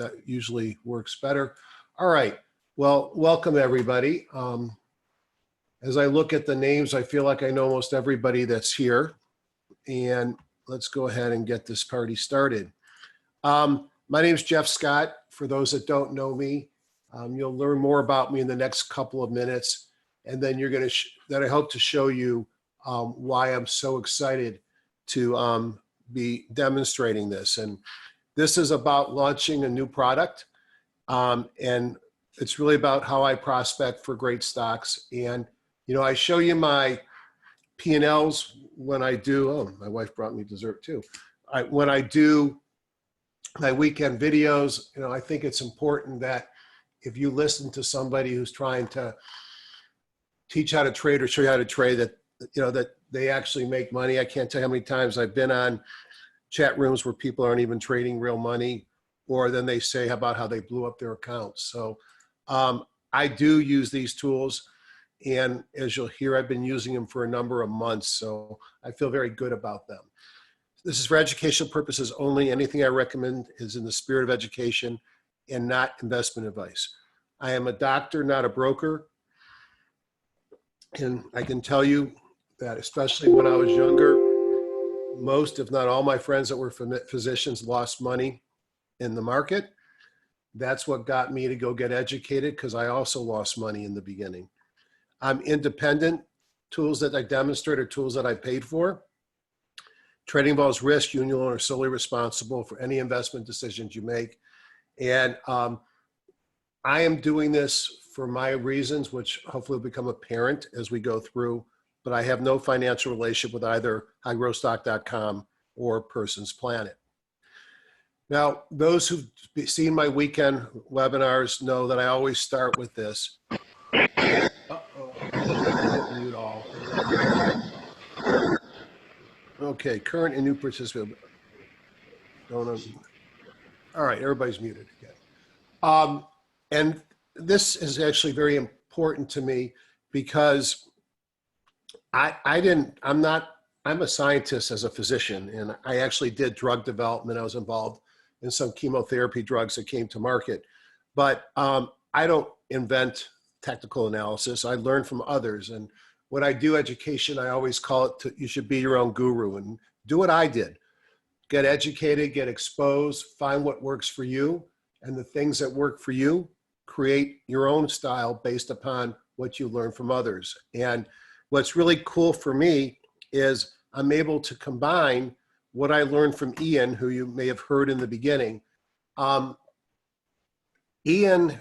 that usually works better. All right. Well, welcome everybody. As I look at the names, I feel like I know almost everybody that's here. And let's go ahead and get this party started. My name is Jeff Scott. For those that don't know me, you'll learn more about me in the next couple of minutes. And then you're going to, that I hope to show you why I'm so excited to be demonstrating this. And this is about launching a new product. And it's really about how I prospect for great stocks. And, you know, I show you my P&Ls when I do, oh, my wife brought me dessert too. When I do my weekend videos, you know, I think it's important that if you listen to somebody who's trying to teach how to trade or show you how to trade, that, you know, that they actually make money. I can't tell you how many times I've been on chat rooms where people aren't even trading real money, or then they say about how they blew up their accounts. So I do use these tools, and as you'll hear, I've been using them for a number of months, so I feel very good about them. This is for educational purposes only. Anything I recommend is in the spirit of education and not investment advice. I am a doctor, not a broker. And I can tell you that especially when I was younger, most, if not all my friends that were physicians lost money in the market. That's what got me to go get educated, because I also lost money in the beginning. I'm independent. Tools that I demonstrate are tools that I paid for. Trading involves risk. You and your owner are solely responsible for any investment decisions you make. And I am doing this for my reasons, which hopefully will become apparent as we go through, but I have no financial relationship with either highgrowthstock.com or Person's Planet. Now, those who've seen my weekend webinars know that I always start with this. Mute all. Okay, current and new participant. All right, everybody's muted again. And this is actually very important to me because I'm a scientist as a physician, and I actually did drug development. I was involved in some chemotherapy drugs that came to market, but I don't invent technical analysis. I learn from others. And when I do education, I always call it, you should be your own guru, and do what I did. Get educated, get exposed, find what works for you, and the things that work for you, create your own style based upon what you learn from others. And what's really cool for me is I'm able to combine what I learned from Ian, who you may have heard in the beginning. Ian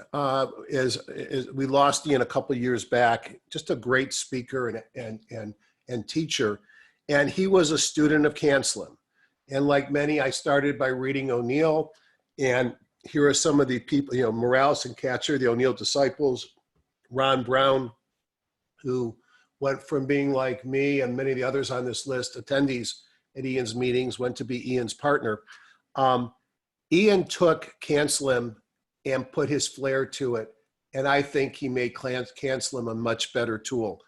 we lost Ian a couple of years back, just a great speaker and teacher. And he was a student of Cancelim. And like many, I started by reading O'Neill, and here are some of the people, you know, Morales and Katcher, the O'Neill disciples, Ron Brown, who went from being like me and many of the others on this list, attendees at Ian's meetings, went to be Ian's partner. Ian took Cancelim and put his flair to it, and I think he made Cancelim a much better tool.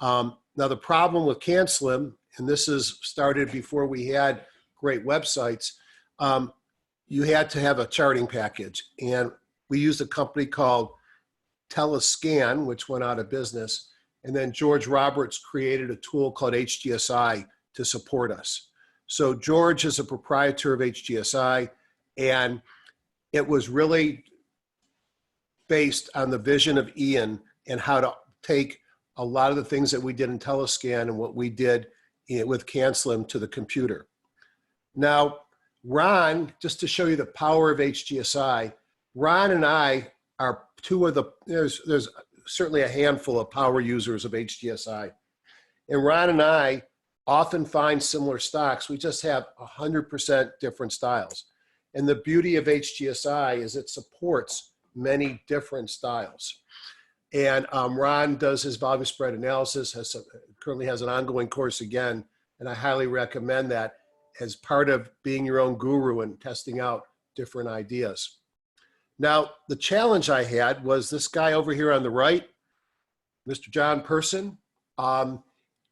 Now, the problem with Cancelim, and this is started before we had great websites, you had to have a charting package. And we used a company called Telescan, which went out of business. And then George Roberts created a tool called HGSI to support us. So George is a proprietor of HGSI, and it was really based on the vision of Ian and how to take a lot of the things that we did in Telescan and what we did with Cancelim to the computer. Now, Ron, just to show you the power of HGSI, Ron and I are two of the, there's certainly a handful of power users of HGSI. And Ron and I often find similar stocks. We just have 100% different styles. And the beauty of HGSI is it supports many different styles. And Ron does his volume spread analysis, currently has an ongoing course again, and I highly recommend that as part of being your own guru and testing out different ideas. Now, the challenge I had was this guy over here on the right, Mr. John Person.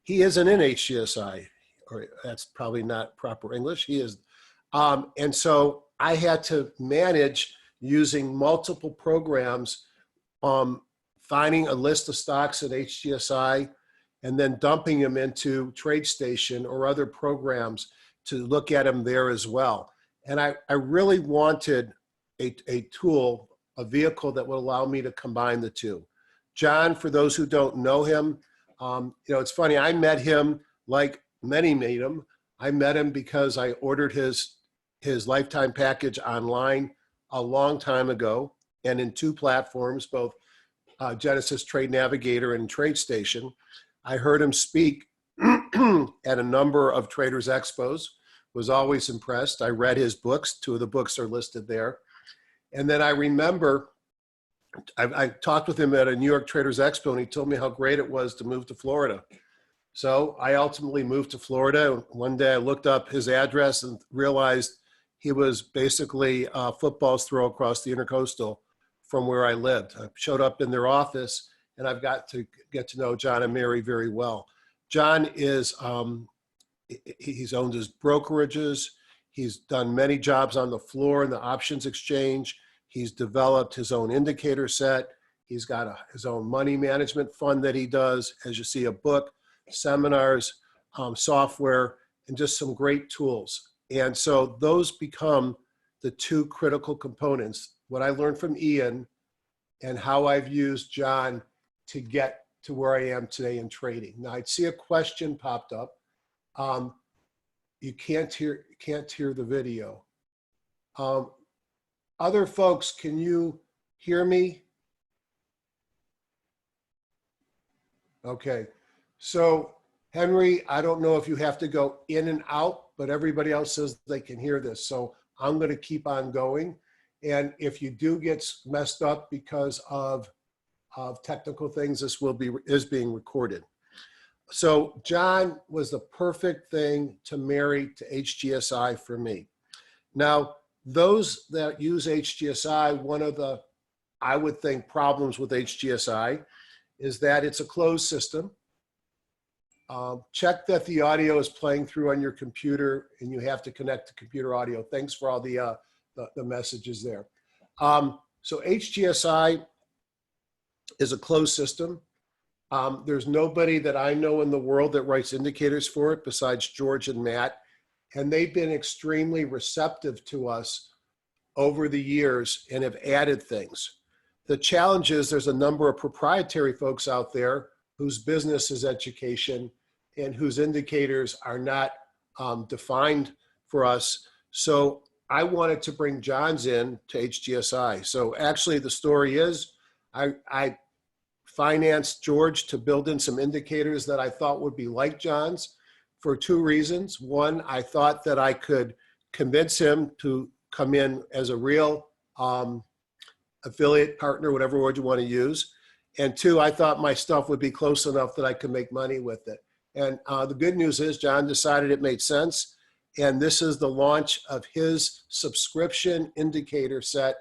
He isn't in HGSI, or that's probably not proper English. He is. And so I had to manage, using multiple programs, finding a list of stocks at HGSI, and then dumping them into TradeStation or other programs to look at them there as well. And I really wanted a tool, a vehicle that would allow me to combine the two. John, for those who don't know him, it's funny, I met him like many made him. I met him because I ordered his lifetime package online a long time ago and in two platforms, both Genesis Trade Navigator and TradeStation. I heard him speak at a number of Traders Expos, was always impressed. I read his books. 2 of the books are listed there. And then I remember I talked with him at a New York Traders Expo, and he told me how great it was to move to Florida. So I ultimately moved to Florida. One day I looked up his address and realized he was basically a football's throw across the intercoastal from where I lived. I showed up in their office, and I've got to get to know John and Mary very well. John is, he's owned his brokerages. He's done many jobs on the floor in the options exchange. He's developed his own indicator set. He's got his own money management fund that he does. As you see, a book, seminars, software, and just some great tools. And so those become the 2 critical components. What I learned from Ian and how I've used John to get to where I am today in trading. Now, I'd see a question popped up. You can't hear the video. Other folks, can you hear me? Okay. So, Henry, I don't know if you have to go in and out, but everybody else says they can hear this. So I'm going to keep on going. And if you do get messed up because of technical things, this is being recorded. So John was the perfect thing to marry to HGSI for me. Now, those that use HGSI, one of the, I would think, problems with HGSI is that it's a closed system. Check that the audio is playing through on your computer, and you have to connect to computer audio. Thanks for all the messages there. So HGSI is a closed system. There's nobody that I know in the world that writes indicators for it besides George and Matt. And they've been extremely receptive to us over the years and have added things. The challenge is there's a number of proprietary folks out there whose business is education and whose indicators are not defined for us. So I wanted to bring John's in to HGSI. So actually the story is I financed George to build in some indicators that I thought would be like John's for 2 reasons. One, I thought that I could convince him to come in as a real affiliate partner, whatever word you want to use. And 2, I thought my stuff would be close enough that I could make money with it. And the good news is John decided it made sense. And this is the launch of his subscription indicator set,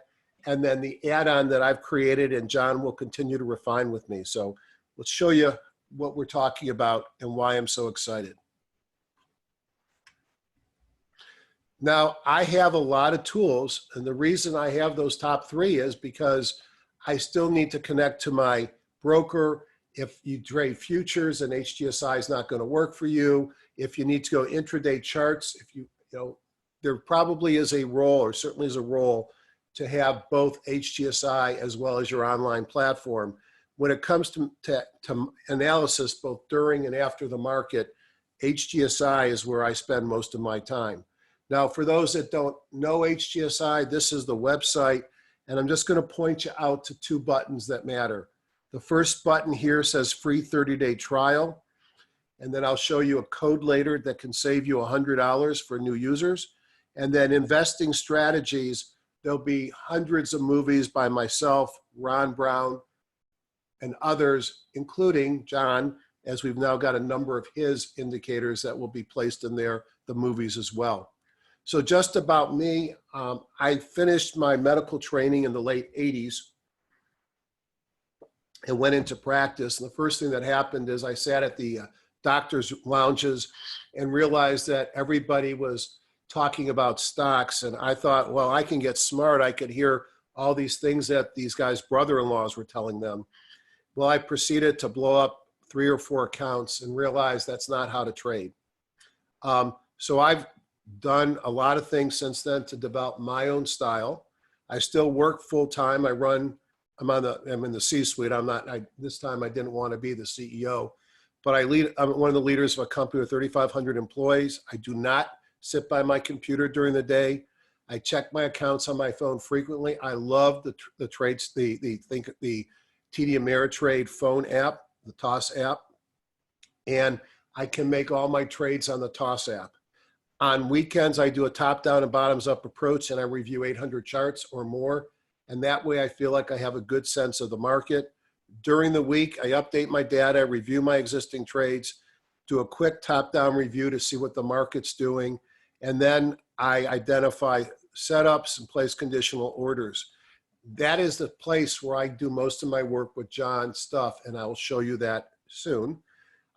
and then the add-on that I've created, and John will continue to refine with me. So let's show you what we're talking about and why I'm so excited. Now, I have a lot of tools, and the reason I have those top 3 is because I still need to connect to my broker. If you trade futures and HGSI is not going to work for you, if you need to go intraday charts, if you know, there probably is a role, or certainly is a role, to have both HGSI as well as your online platform. When it comes to analysis, both during and after the market, HGSI is where I spend most of my time. Now, for those that don't know HGSI, this is the website, and I'm just going to point you out to 2 buttons that matter. The first button here says free 30-day trial, and then I'll show you a code later that can save you $100 for new users. And then investing strategies, there'll be hundreds of movies by myself, Ron Brown, and others, including John, as we've now got a number of his indicators that will be placed in there, the movies as well. So just about me, I finished my medical training in the late 80s and went into practice. And the first thing that happened is I sat at the doctor's lounges and realized that everybody was talking about stocks. And I thought, well, I can get smart. I could hear all these things that these guys' brother-in-laws were telling them. Well, I proceeded to blow up 3 or 4 accounts and realized that's not how to trade. So I've done a lot of things since then to develop my own style. I still work full-time. I'm in the C-suite. This time I didn't want to be the CEO, but I'm one of the leaders of a company with 3,500 employees. I do not sit by my computer during the day. I check my accounts on my phone frequently. I love the trades, the TD Ameritrade phone app, the TOS app, and I can make all my trades on the TOS app. On weekends, I do a top-down and bottoms-up approach, and I review 800 charts or more, and that way I feel like I have a good sense of the market. During the week, I update my data, review my existing trades, do a quick top-down review to see what the market's doing, and then I identify setups and place conditional orders. That is the place where I do most of my work with John's stuff, and I will show you that soon.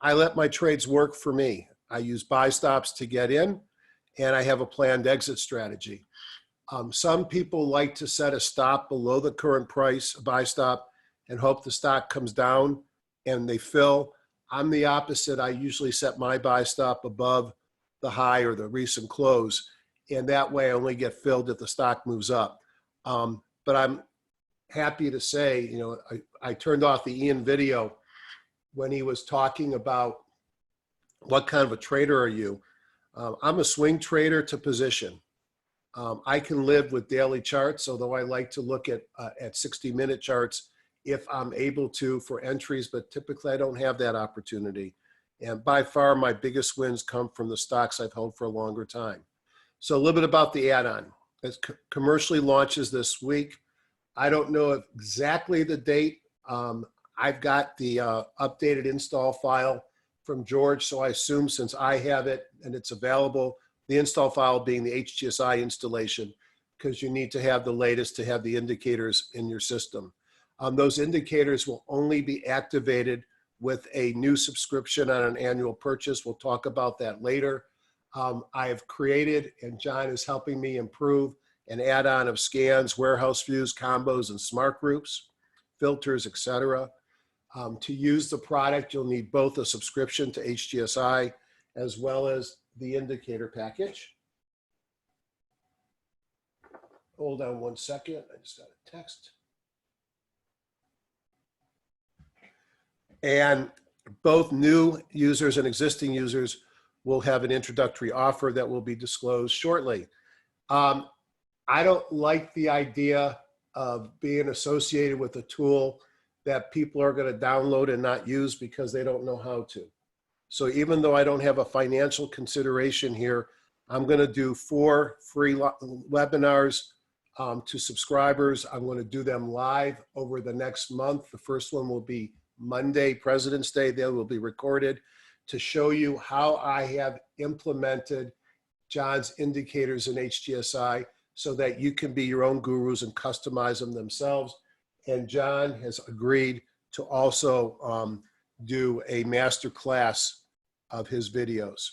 I let my trades work for me. I use buy stops to get in, and I have a planned exit strategy. Some people like to set a stop below the current price, a buy stop, and hope the stock comes down and they fill. I'm the opposite. I usually set my buy stop above the high or the recent close, and that way I only get filled if the stock moves up. But I'm happy to say, I turned off the Ian video when he was talking about what kind of a trader are you. I'm a swing trader to position. I can live with daily charts, although I like to look at 60-minute charts if I'm able to for entries, but typically I don't have that opportunity. And by far, my biggest wins come from the stocks I've held for a longer time. So a little bit about the add-on. It commercially launches this week. I don't know exactly the date. I've got the updated install file from George, so I assume since I have it and it's available, the install file being the HGSI installation, because you need to have the latest to have the indicators in your system. Those indicators will only be activated with a new subscription on an annual purchase. We'll talk about that later. I have created, and John is helping me improve, an add-on of scans, warehouse views, combos, and smart groups, filters, etc. To use the product, you'll need both a subscription to HGSI as well as the indicator package. Hold on one second. I just got a text. And both new users and existing users will have an introductory offer that will be disclosed shortly. I don't like the idea of being associated with a tool that people are going to download and not use because they don't know how to. So even though I don't have a financial consideration here, I'm going to do 4 free webinars to subscribers. I'm going to do them live over the next month. The first one will be Monday, President's Day. They will be recorded to show you how I have implemented John's indicators in HGSI so that you can be your own gurus and customize them themselves. And John has agreed to also do a master class of his videos.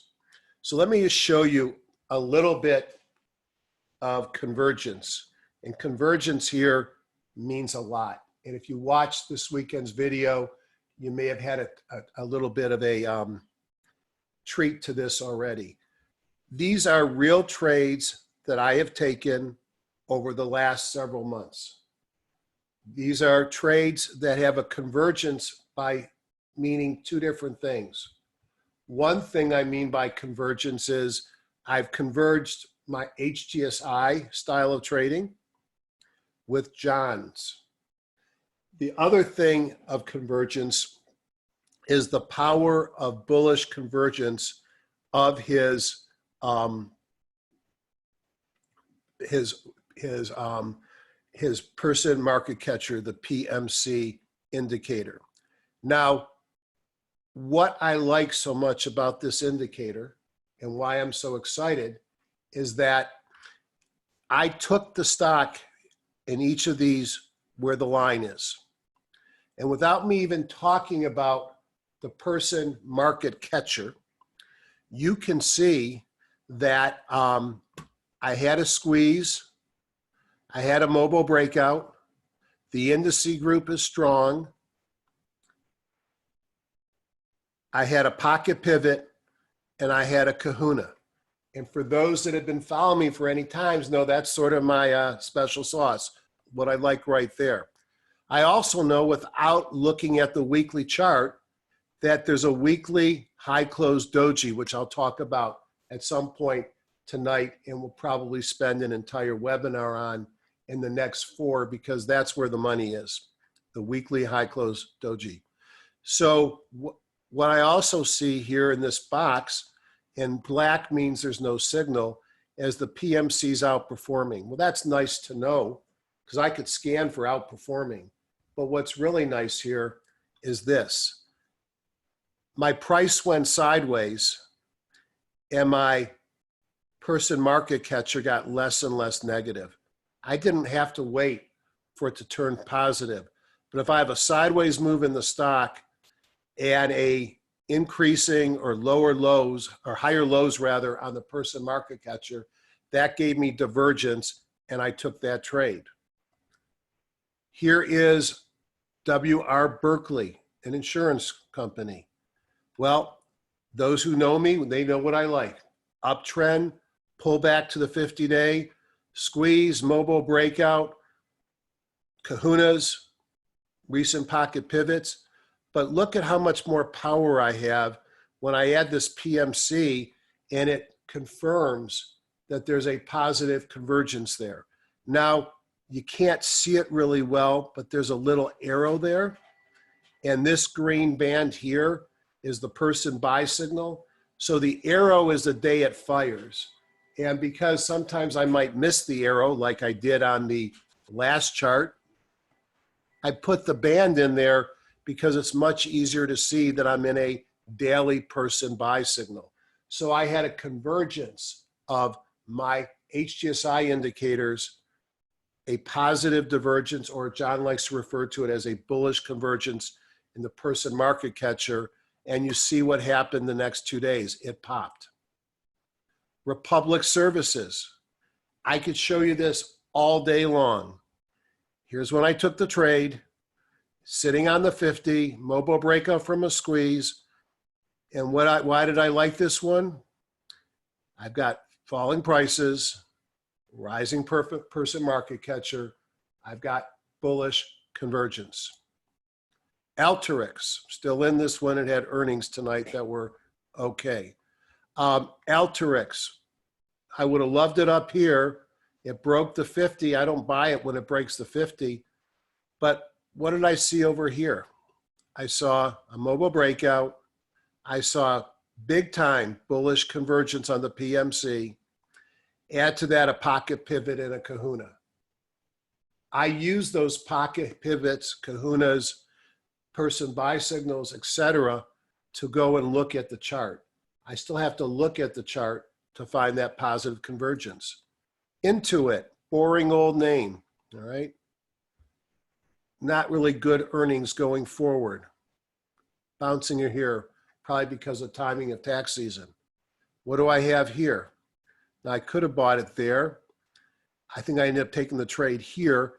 So let me just show you a little bit of Convergence. And Convergence here means a lot. And if you watched this weekend's video, you may have had a little bit of a treat to this already. These are real trades that I have taken over the last several months. These are trades that have a convergence by meaning 2 different things. One thing I mean by convergence is I've converged my HGSI style of trading with John's. The other thing of convergence is the power of bullish convergence of his person market catcher, the PMC indicator. Now, what I like so much about this indicator and why I'm so excited is that I took the stock in each of these where the line is. And without me even talking about the person market catcher, you can see that I had a squeeze. I had a mobile breakout. The indice group is strong. I had a pocket pivot, and I had a kahuna. And for those that have been following me for any times know that's sort of my special sauce, what I like right there. I also know without looking at the weekly chart that there's a weekly high close doji, which I'll talk about at some point tonight, and we'll probably spend an entire webinar on in the next 4, because that's where the money is, the weekly high close doji. So what I also see here in this box, and black means there's no signal, as the PMC's outperforming. Well, that's nice to know, because I could scan for outperforming. But what's really nice here is this. My price went sideways, and my person market catcher got less and less negative. I didn't have to wait for it to turn positive. But if I have a sideways move in the stock and a increasing or lower lows, or higher lows rather, on the person market catcher, that gave me divergence, and I took that trade. Here is W.R. Berkley, an insurance company. Well, those who know me, they know what I like. Uptrend, pull back to the 50-day, squeeze, mobile breakout, kahunas, recent pocket pivots. But look at how much more power I have when I add this PMC, and it confirms that there's a positive convergence there. Now, you can't see it really well, but there's a little arrow there. And this green band here is the person buy signal. So the arrow is the day it fires. And because sometimes I might miss the arrow, like I did on the last chart, I put the band in there because it's much easier to see that I'm in a daily person buy signal. So I had a convergence of my HGSI indicators, a positive divergence, or John likes to refer to it as a bullish convergence in the person market catcher, and you see what happened the next 2 days. It popped. Republic Services. I could show you this all day long. Here's when I took the trade, sitting on the 50, mobile breakout from a squeeze. And why did I like this one? I've got falling prices, rising person market catcher. I've got bullish convergence. Alteryx, still in this one. It had earnings tonight that were okay. Alteryx, I would have loved it up here. It broke the 50. I don't buy it when it breaks the 50. But what did I see over here? I saw a mobile breakout. I saw big time bullish convergence on the PMC. Add to that a pocket pivot and a kahuna. I use those pocket pivots, kahunas, person buy signals, etc., to go and look at the chart. I still have to look at the chart to find that positive convergence. Intuit, boring old name, all right? Not really good earnings going forward. Bouncing here, probably because of timing of tax season. What do I have here? Now, I could have bought it there. I think I ended up taking the trade here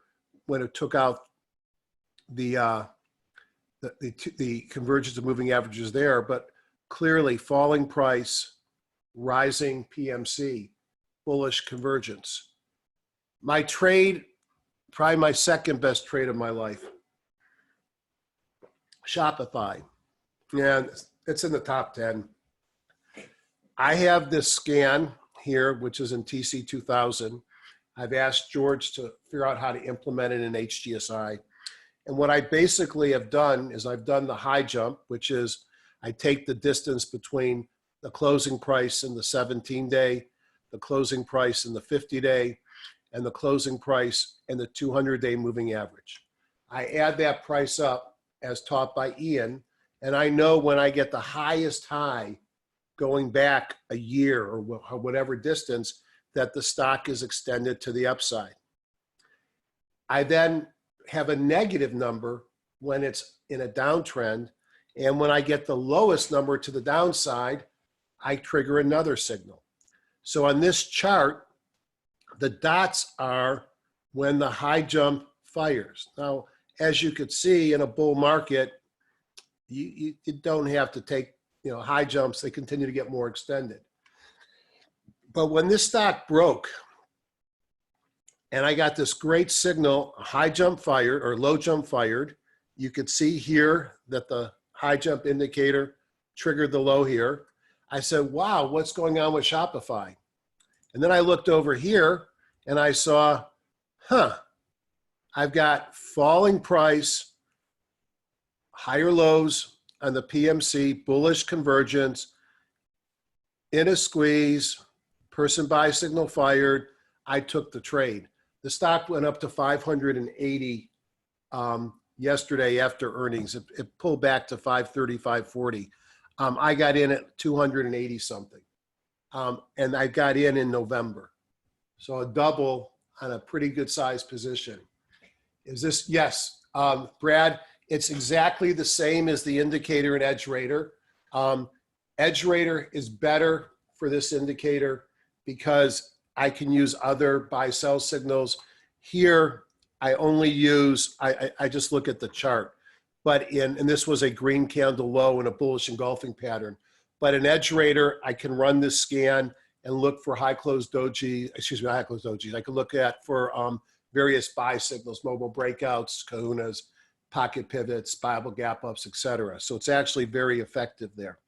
when it took out the convergence of moving averages there, but clearly falling price, rising PMC, bullish convergence. My trade, probably my second best trade of my life, Shopify. Yeah, it's in the top 10. I have this scan here, which is in TC 2000. I've asked George to figure out how to implement it in HGSI. And what I basically have done is I've done the high jump, which is I take the distance between the closing price in the 17-day, the closing price in the 50-day, and the closing price in the 200-day moving average. I add that price up as taught by Ian, and I know when I get the highest high going back a year or whatever distance that the stock is extended to the upside. I then have a negative number when it's in a downtrend, and when I get the lowest number to the downside, I trigger another signal. So on this chart, the dots are when the high jump fires. Now, as you could see in a bull market, you don't have to take, high jumps. They continue to get more extended. But when this stock broke, and I got this great signal, high jump fired or low jump fired, you could see here that the high jump indicator triggered the low here. I said, wow, what's going on with Shopify? And then I looked over here and I saw, I've got falling price, higher lows on the PMC, bullish convergence, in a squeeze, person buy signal fired. I took the trade. The stock went up to 580 yesterday after earnings. It pulled back to 530, 540. I got in at 280 something. And I got in November. So a double on a pretty good sized position. Is this, yes, Brad, it's exactly the same as the indicator in Edge Rater. Edge Rater is better for this indicator because I can use other buy sell signals. Here, I only use, I just look at the chart. But and this was a green candle low in a bullish engulfing pattern. But in Edge Rater, I can run this scan and look for high closed doji, not high closed dojis. I can look at for various buy signals, mobile breakouts, kahunas, pocket pivots, Bible gap ups, etc. So it's actually very effective there.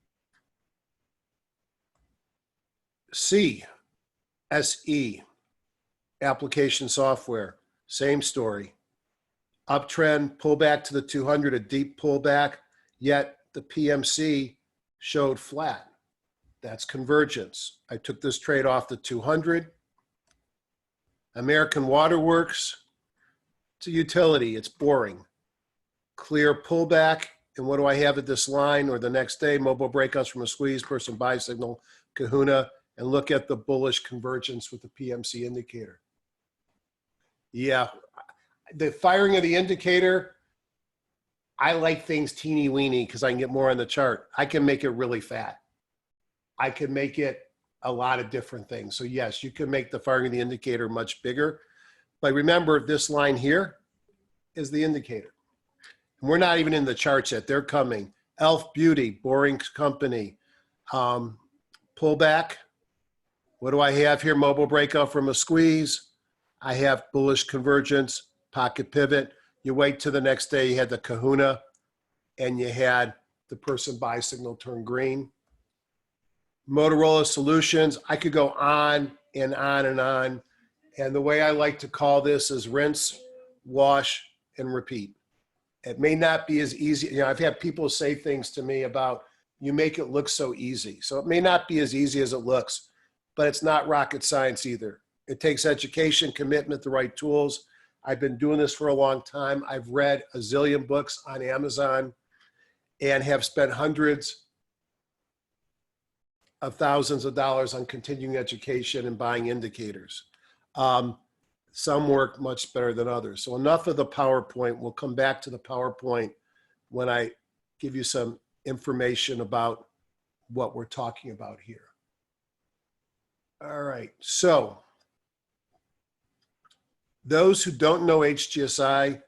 SE, application software, same story. Uptrend, pullback to the 200, a deep pullback, yet the PMC showed flat. That's Convergence. I took this trade off the 200. American Waterworks, it's a utility, it's boring. Clear pullback, and what do I have at this line or the next day? Mobile breakouts from a squeeze, person buy signal, kahuna, and look at the bullish convergence with the PMC indicator. Yeah, the firing of the indicator, I like things teeny weeny because I can get more on the chart. I can make it really fat. I can make it a lot of different things. So yes, you can make the firing of the indicator much bigger. But remember, this line here is the indicator. And we're not even in the charts yet. They're coming. Elf Beauty, boring company. Pullback. What do I have here? Mobile breakout from a squeeze. I have bullish convergence, pocket pivot. You wait till the next day, you had the kahuna, and you had the person buy signal turn green. Motorola Solutions, I could go on and on and on. And the way I like to call this is rinse, wash, and repeat. It may not be as easy. I've had people say things to me about, you make it look so easy. So it may not be as easy as it looks, but it's not rocket science either. It takes education, commitment, the right tools. I've been doing this for a long time. I've read a zillion books on Amazon and have spent hundreds of thousands of dollars on continuing education and buying indicators. Some work much better than others. So enough of the PowerPoint. We'll come back to the PowerPoint when I give you some information about what we're talking about here. All right, so those who don't know HGSI,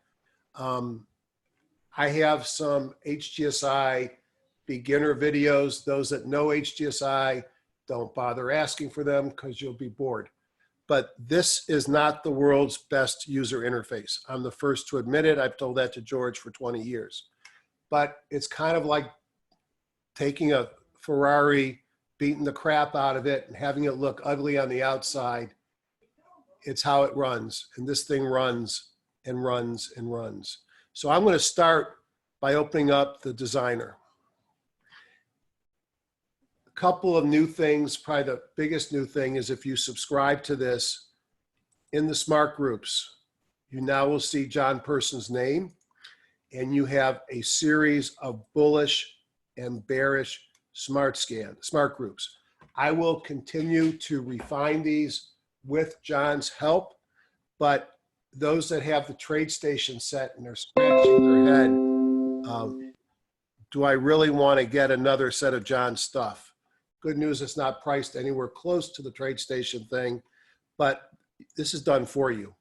I have some HGSI beginner videos. Those that know HGSI, don't bother asking for them because you'll be bored. But this is not the world's best user interface. I'm the first to admit it. I've told that to George for 20 years. But it's kind of like taking a Ferrari, beating the crap out of it and having it look ugly on the outside. It's how it runs. And this thing runs and runs and runs. So I'm going to start by opening up the designer. A couple of new things. Probably the biggest new thing is if you subscribe to this in the smart groups, you now will see John Person's name, and you have a series of bullish and bearish smart groups. I will continue to refine these with John's help, but those that have the trade station set and they're scratching their head, do I really want to get another set of John's stuff? Good news, it's not priced anywhere close to the trade station thing, but this is done for you.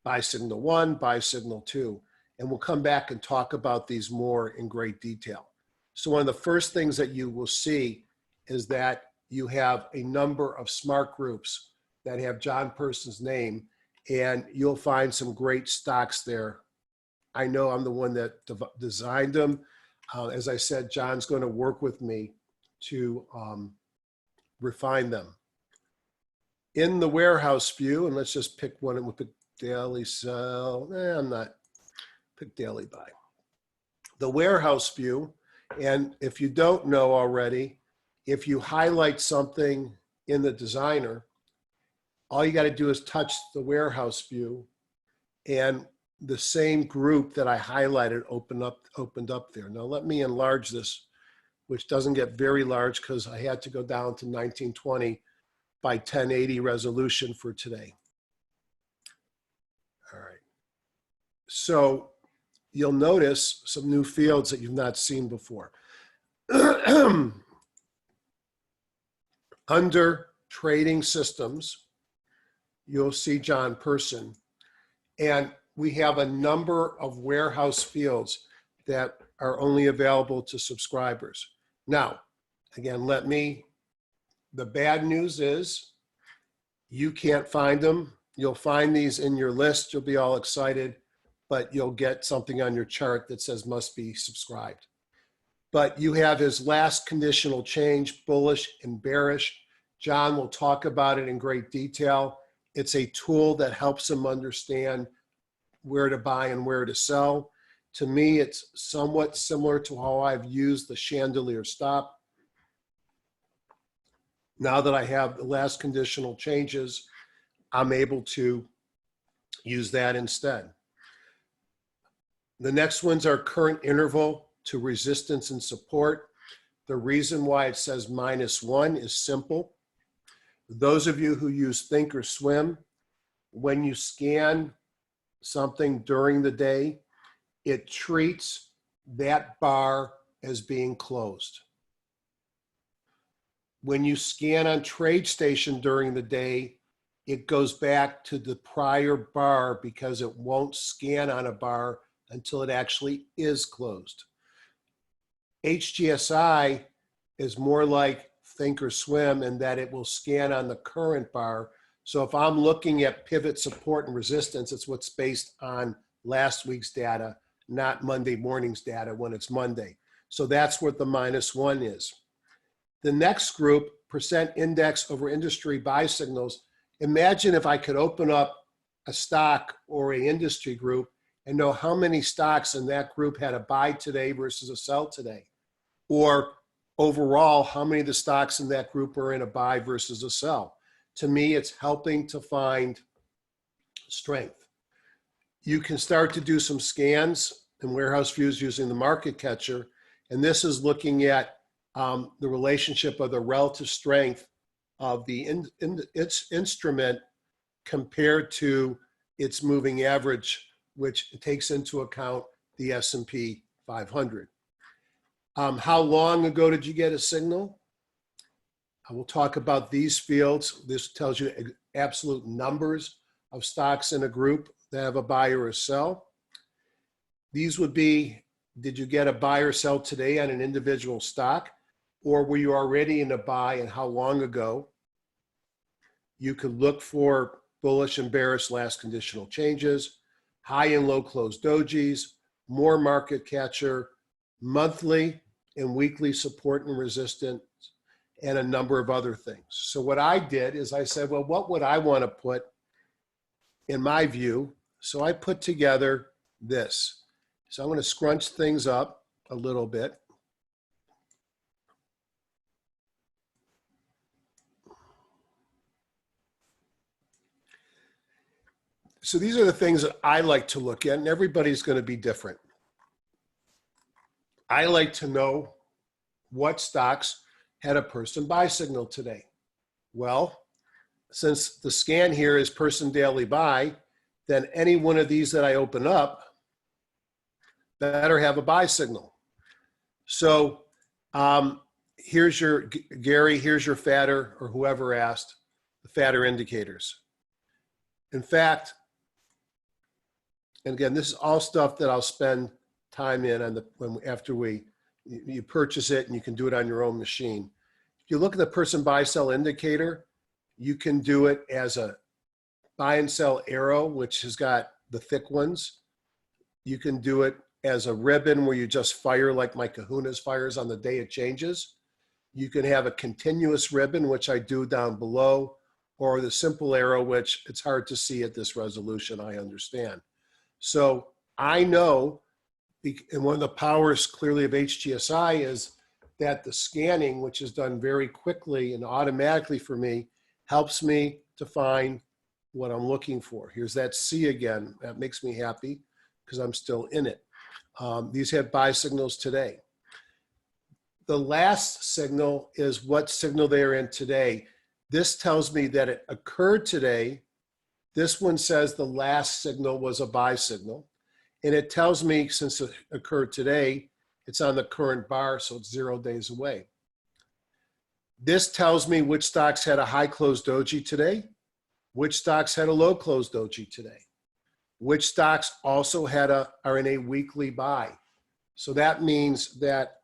buy signal 1, buy signal 2. And we'll come back and talk about these more in great detail. So one of the first things that you will see is that you have a number of smart groups that have John Person's name, and you'll find some great stocks there. I know I'm the one that designed them. As I said, John's going to work with me to refine them. In the warehouse view, and let's just pick one, and we'll pick daily sell. I'm not, pick daily buy. The warehouse view, and if you don't know already, if you highlight something in the designer, all you got to do is touch the warehouse view, and the same group that I highlighted opened up there. Now let me enlarge this, which doesn't get very large because I had to go down to 1920 by 1080 resolution for today. All right. So you'll notice some new fields that you've not seen before. Under trading systems, you'll see John Person. And we have a number of warehouse fields that are only available to subscribers. Now, again, the bad news is you can't find them. You'll find these in your list. You'll be all excited, but you'll get something on your chart that says must be subscribed. But you have his last conditional change, bullish and bearish. John will talk about it in great detail. It's a tool that helps him understand where to buy and where to sell. To me, it's somewhat similar to how I've used the chandelier stop. Now that I have the last conditional changes, I'm able to use that instead. The next ones are current interval to resistance and support. The reason why it says -1 is simple. Those of you who use Thinkorswim, when you scan something during the day, it treats that bar as being closed. When you scan on TradeStation during the day, it goes back to the prior bar because it won't scan on a bar until it actually is closed. HGSI is more like Thinkorswim in that it will scan on the current bar. So if I'm looking at pivot support and resistance, it's what's based on last week's data, not Monday morning's data when it's Monday. So that's what the -1 is. The next group, percent index over industry buy signals. Imagine if I could open up a stock or an industry group and know how many stocks in that group had a buy today versus a sell today. Or overall, how many of the stocks in that group are in a buy versus a sell. To me, it's helping to find strength. You can start to do some scans and warehouse views using the market catcher. And this is looking at the relationship of the relative strength of its instrument compared to its moving average, which takes into account the S&P 500. How long ago did you get a signal? I will talk about these fields. This tells you absolute numbers of stocks in a group that have a buy or a sell. These would be, did you get a buy or sell today on an individual stock? Or were you already in a buy and how long ago? You could look for bullish and bearish last conditional changes, high and low closed dojis, more market catcher, monthly and weekly support and resistance, and a number of other things. So what I did is I said, well, what would I want to put in my view? So I put together this. So I'm going to scrunch things up a little bit. So these are the things that I like to look at, and everybody's going to be different. I like to know what stocks had a person buy signal today. Well, since the scan here is person daily buy, then any one of these that I open up better have a buy signal. So here's your, Gary, here's your fatter, or whoever asked, the fatter indicators. In fact, and again, this is all stuff that I'll spend time in on after you purchase it, and you can do it on your own machine. If you look at the person buy sell indicator, you can do it as a buy and sell arrow, which has got the thick ones. You can do it as a ribbon where you just fire like my Kahuna's fires on the day it changes. You can have a continuous ribbon, which I do down below, or the simple arrow, which it's hard to see at this resolution, I understand. So I know, and one of the powers clearly of HGSI is that the scanning, which is done very quickly and automatically for me, helps me to find what I'm looking for. Here's that C again. That makes me happy because I'm still in it. These have buy signals today. The last signal is what signal they are in today. This tells me that it occurred today. This one says the last signal was a buy signal. And it tells me since it occurred today, it's on the current bar, so it's 0 days away. This tells me which stocks had a high closed doji today, which stocks had a low closed doji today, which stocks also are in a weekly buy. So that means that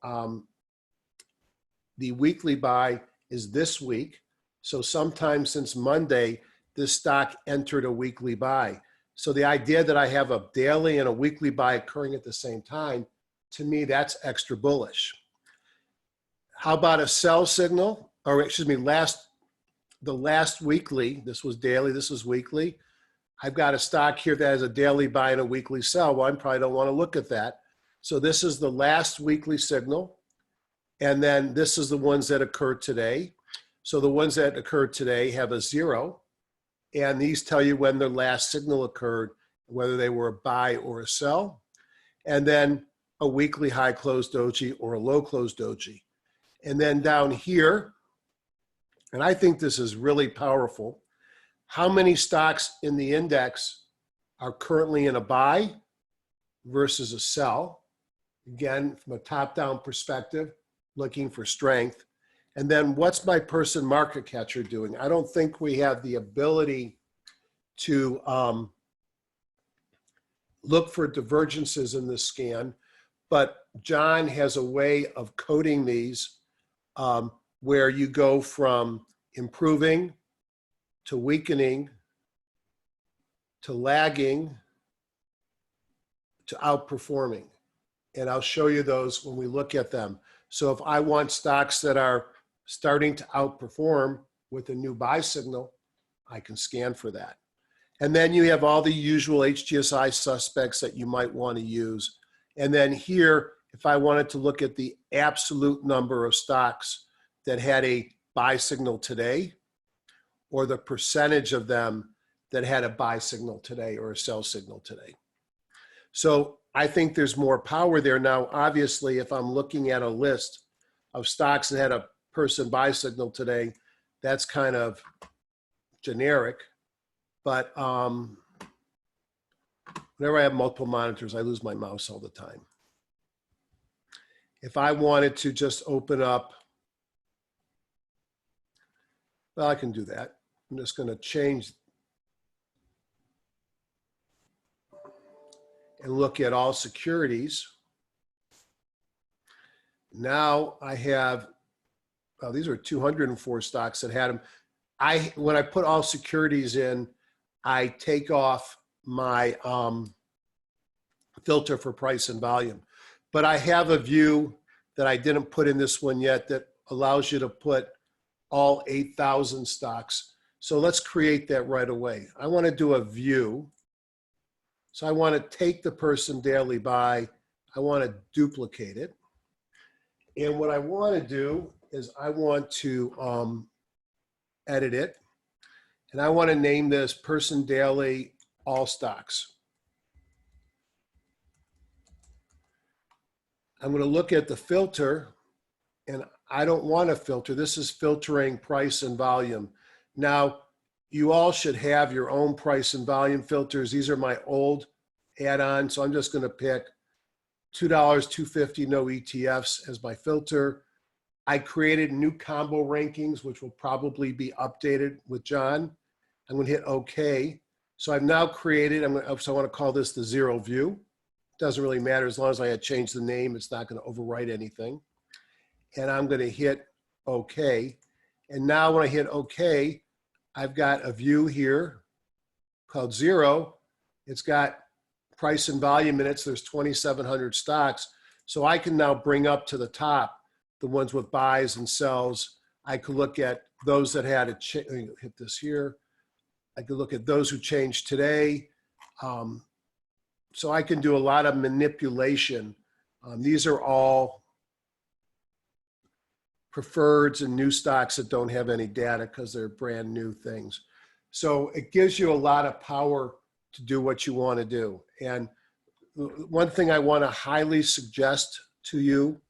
the weekly buy is this week. So sometime since Monday, this stock entered a weekly buy. So the idea that I have a daily and a weekly buy occurring at the same time, to me, that's extra bullish. How about a sell signal? Or excuse me, the last weekly, this was daily, this was weekly. I've got a stock here that has a daily buy and a weekly sell. Well, I probably don't want to look at that. So this is the last weekly signal. And then this is the ones that occurred today. So the ones that occurred today have a 0. And these tell you when their last signal occurred, whether they were a buy or a sell. And then a weekly high closed doji or a low closed doji. And then down here, and I think this is really powerful, how many stocks in the index are currently in a buy versus a sell? Again, from a top-down perspective, looking for strength. And then what's my person market catcher doing? I don't think we have the ability to look for divergences in this scan, but John has a way of coding these where you go from improving to weakening to lagging to outperforming. And I'll show you those when we look at them. So if I want stocks that are starting to outperform with a new buy signal, I can scan for that. And then you have all the usual HGSI suspects that you might want to use. And then here, if I wanted to look at the absolute number of stocks that had a buy signal today, or the percentage of them that had a buy signal today or a sell signal today. So I think there's more power there. Now, obviously, if I'm looking at a list of stocks that had a person buy signal today, that's kind of generic. But whenever I have multiple monitors, I lose my mouse all the time. If I wanted to just open up, well, I can do that. I'm just going to change and look at all securities. Now I have, well, these are 204 stocks that had them. When I put all securities in, I take off my filter for price and volume. But I have a view that I didn't put in this one yet that allows you to put all 8,000 stocks. So let's create that right away. I want to do a view. So I want to take the person daily buy. I want to duplicate it. And what I want to do is I want to edit it. And I want to name this person daily all stocks. I'm going to look at the filter, and I don't want to filter. This is filtering price and volume. Now, you all should have your own price and volume filters. These are my old add-ons, so I'm just going to pick $2, $2.50, no ETFs as my filter. I created new combo rankings, which will probably be updated with John. I'm going to hit OK. So I've now created, so I want to call this the zero view. Doesn't really matter as long as I had changed the name, it's not going to overwrite anything. And I'm going to hit OK. And now when I hit OK, I've got a view here called zero. It's got price and volume in it. So there's 2,700 stocks. So I can now bring up to the top the ones with buys and sells. I could look at those that had a hit this here. I could look at those who changed today. So I can do a lot of manipulation. These are all preferreds and new stocks that don't have any data because they're brand new things. So it gives you a lot of power to do what you want to do. And one thing I want to highly suggest to you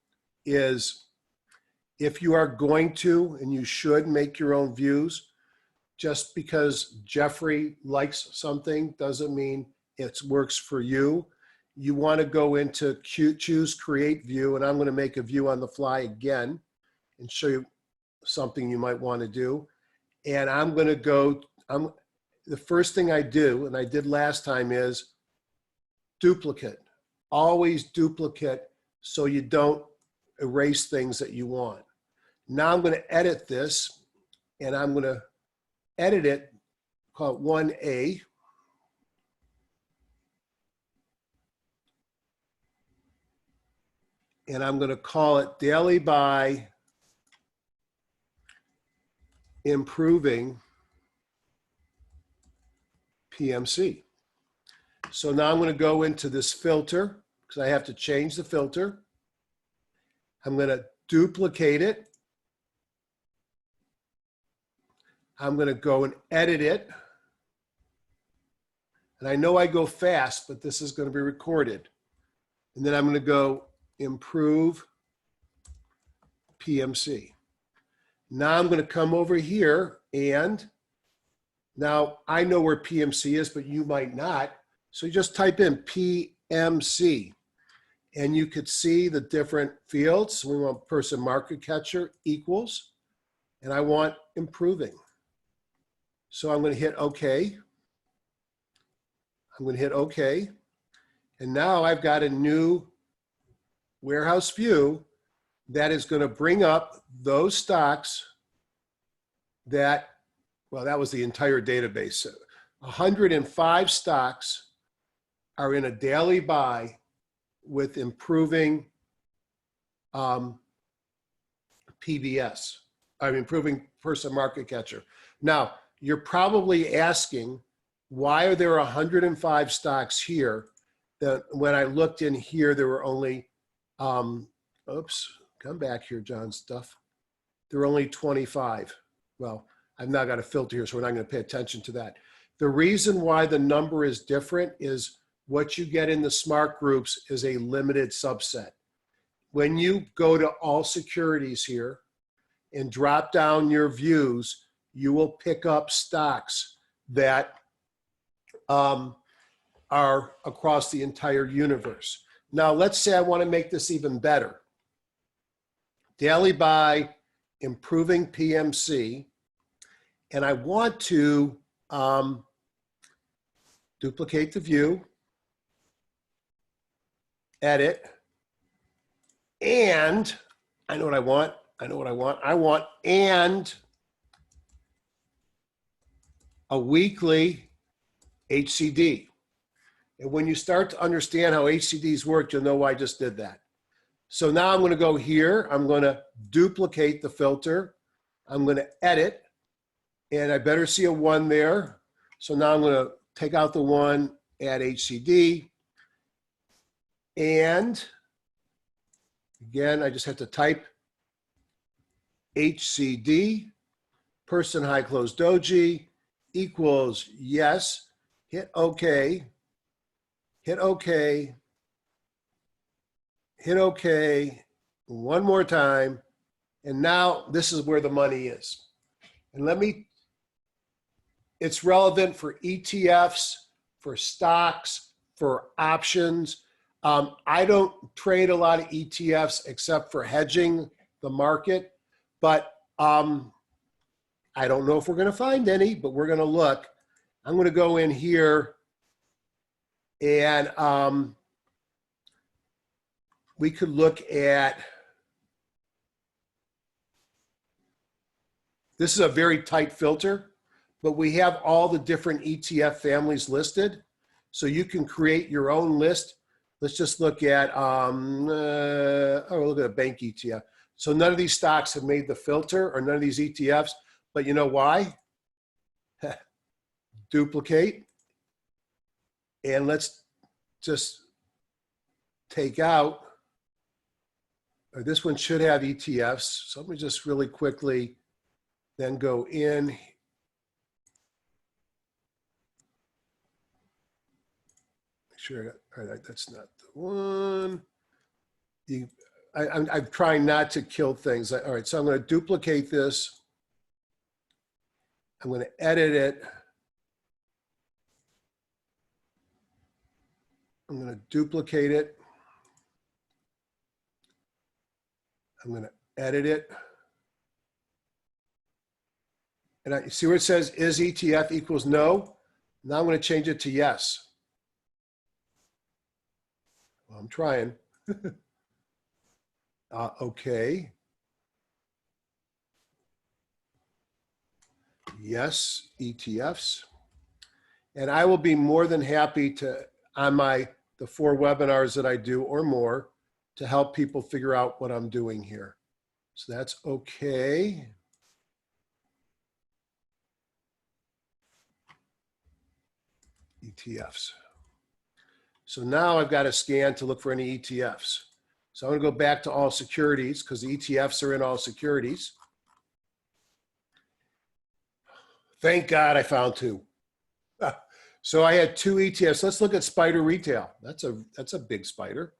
is if you are going to, and you should make your own views, just because Jeffrey likes something doesn't mean it works for you. You want to go into choose create view, and I'm going to make a view on the fly again and show you something you might want to do. And I'm going to go, the first thing I do, and I did last time, is duplicate. Always duplicate so you don't erase things that you want. Now I'm going to edit this, and I'm going to edit it, call it 1A. And I'm going to call it daily buy improving PMC. So now I'm going to go into this filter because I have to change the filter. I'm going to duplicate it. I'm going to go and edit it. And I know I go fast, but this is going to be recorded. And then I'm going to go improve PMC. Now I'm going to come over here, and now I know where PMC is, but you might not. So you just type in PMC, and you could see the different fields. We want person market catcher equals, and I want improving. So I'm going to hit OK. I'm going to hit OK. And now I've got a new warehouse view that is going to bring up those stocks that, well, that was the entire database. So 105 stocks are in a daily buy with improving PVS. I'm improving person market catcher. Now, you're probably asking, why are there 105 stocks here that when I looked in here, there were only, oops, come back here, John Stuff. There were only 25. Well, I've now got a filter here, so we're not going to pay attention to that. The reason why the number is different is what you get in the smart groups is a limited subset. When you go to all securities here and drop down your views, you will pick up stocks that are across the entire universe. Now, let's say I want to make this even better. Daily buy, improving PMC, and I want to duplicate the view, edit, and I know what I want. I want and a weekly HCD. And when you start to understand how HCDs work, you'll know why I just did that. So now I'm going to go here. I'm going to duplicate the filter. I'm going to edit, and I better see a 1 there. So now I'm going to take out the 1, add HCD. And again, I just have to type HCD, person high close doji equals yes, hit OK, hit OK, hit OK, one more time. And now this is where the money is. And it's relevant for ETFs, for stocks, for options. I don't trade a lot of ETFs except for hedging the market, but I don't know if we're going to find any, but we're going to look. I'm going to go in here and we could look at, this is a very tight filter, but we have all the different ETF families listed. So you can create your own list. Let's just look at, look at a bank ETF. So none of these stocks have made the filter, or none of these ETFs, but you know why? Duplicate. And let's just take out, or this one should have ETFs. So let me just really quickly then go in. Make sure I got, all right, that's not the one. I'm trying not to kill things. All right, so I'm going to duplicate this. I'm going to edit it. I'm going to duplicate it. I'm going to edit it. And I see where it says is ETF equals no. Now I'm going to change it to yes. Well, I'm trying. Okay. Yes, ETFs. And I will be more than happy to, on the 4 webinars that I do or more, to help people figure out what I'm doing here. So that's okay. ETFs. So now I've got to scan to look for any ETFs. So I'm going to go back to all securities because the ETFs are in all securities. Thank God I found 2. So I had 2 ETFs. Let's look at Spider Retail. That's a big spider.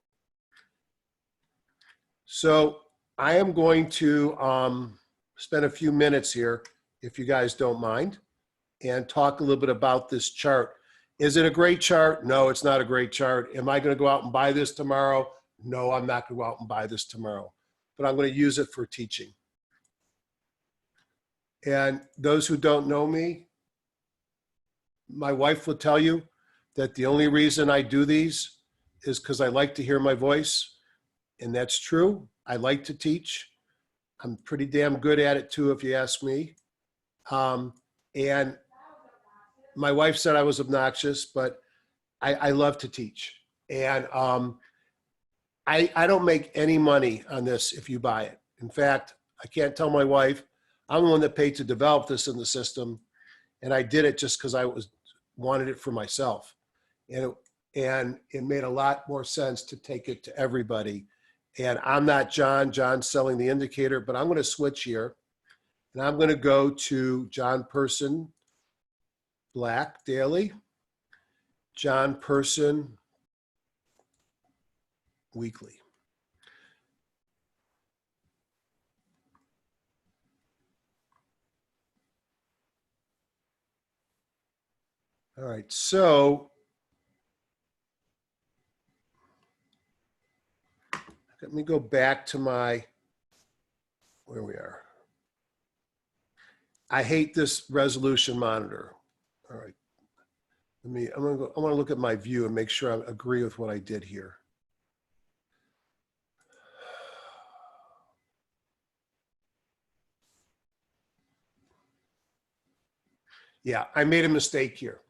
So I am going to spend a few minutes here, if you guys don't mind, and talk a little bit about this chart. Is it a great chart? No, it's not a great chart. Am I going to go out and buy this tomorrow? No, I'm not going to go out and buy this tomorrow, but I'm going to use it for teaching. And those who don't know me, my wife will tell you that the only reason I do these is because I like to hear my voice. And that's true. I like to teach. I'm pretty damn good at it too, if you ask me. And my wife said I was obnoxious, but I love to teach. And I don't make any money on this if you buy it. In fact, I can't tell my wife. I'm the one that paid to develop this in the system. And I did it just because I wanted it for myself. And it made a lot more sense to take it to everybody. And I'm not John. John's selling the indicator, but I'm going to switch here. And I'm going to go to John Person Black Daily, John Person Weekly. All right, so let me go back to where we are. I hate this resolution monitor. All right, I want to look at my view and make sure I agree with what I did here. Yeah, I made a mistake here.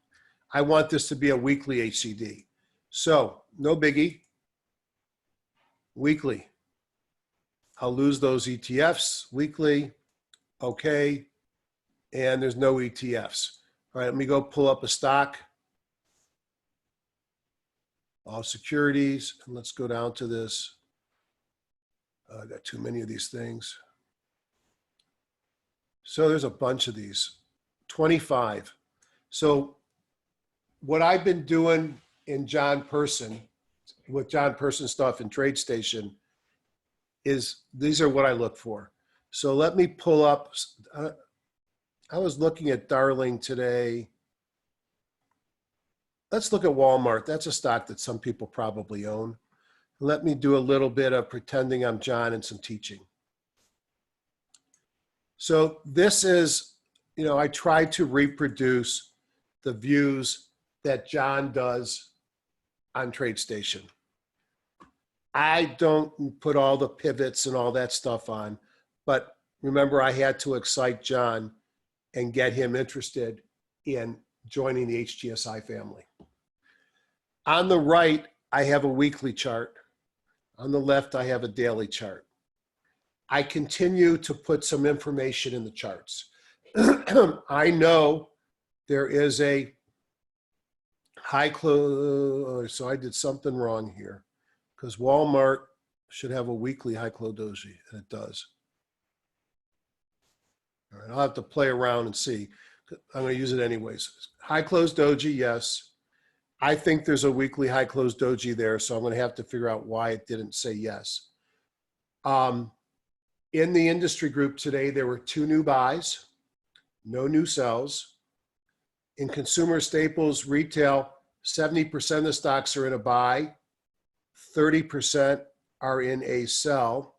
I want this to be a weekly HCD. So no biggie, weekly. I'll lose those ETFs weekly, okay, and there's no ETFs. All right, let me go pull up a stock, all securities, and let's go down to this. I got too many of these things. So there's a bunch of these, 25. So what I've been doing in John Person, with John Person stuff in TradeStation, is these are what I look for. So let me pull up, I was looking at Darling today. Let's look at Walmart. That's a stock that some people probably own. Let me do a little bit of pretending I'm John and some teaching. So this is, I tried to reproduce the views that John does on TradeStation. I don't put all the pivots and all that stuff on, but remember, I had to excite John and get him interested in joining the HGSI family. On the right, I have a weekly chart. On the left, I have a daily chart. I continue to put some information in the charts. I know there is a high close, so I did something wrong here, because Walmart should have a weekly high close doji, and it does. All right, I'll have to play around and see. I'm going to use it anyways. High close doji, yes. I think there's a weekly high close doji there, so I'm going to have to figure out why it didn't say yes. In the industry group today, there were 2 new buys, no new sells. In consumer staples retail, 70% of the stocks are in a buy, 30% are in a sell,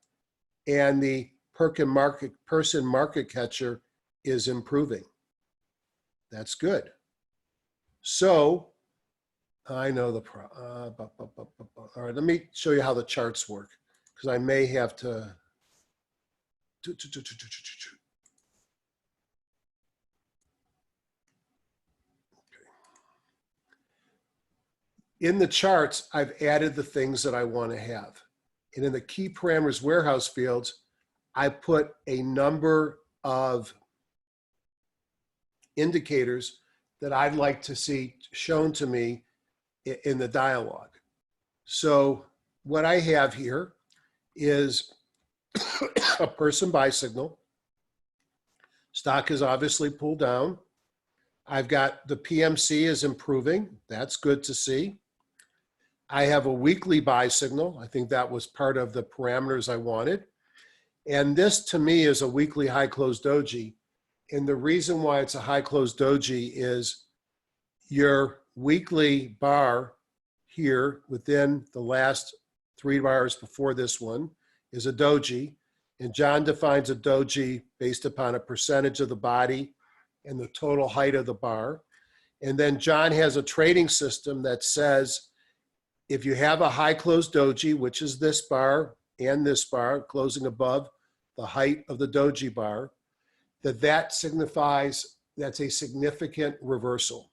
and the person market catcher is improving. That's good. So I know the all right, let me show you how the charts work, because I may have to in the charts, I've added the things that I want to have. And in the key parameters warehouse fields, I put a number of indicators that I'd like to see shown to me in the dialogue. So what I have here is a person buy signal. Stock is obviously pulled down. I've got the PMC is improving. That's good to see. I have a weekly buy signal. I think that was part of the parameters I wanted. And this to me is a weekly high close doji. And the reason why it's a high close doji is your weekly bar here within the last 3 bars before this one is a doji. And John defines a doji based upon a percentage of the body and the total height of the bar. And then John has a trading system that says, if you have a high close doji, which is this bar and this bar closing above the height of the doji bar, that signifies that's a significant reversal.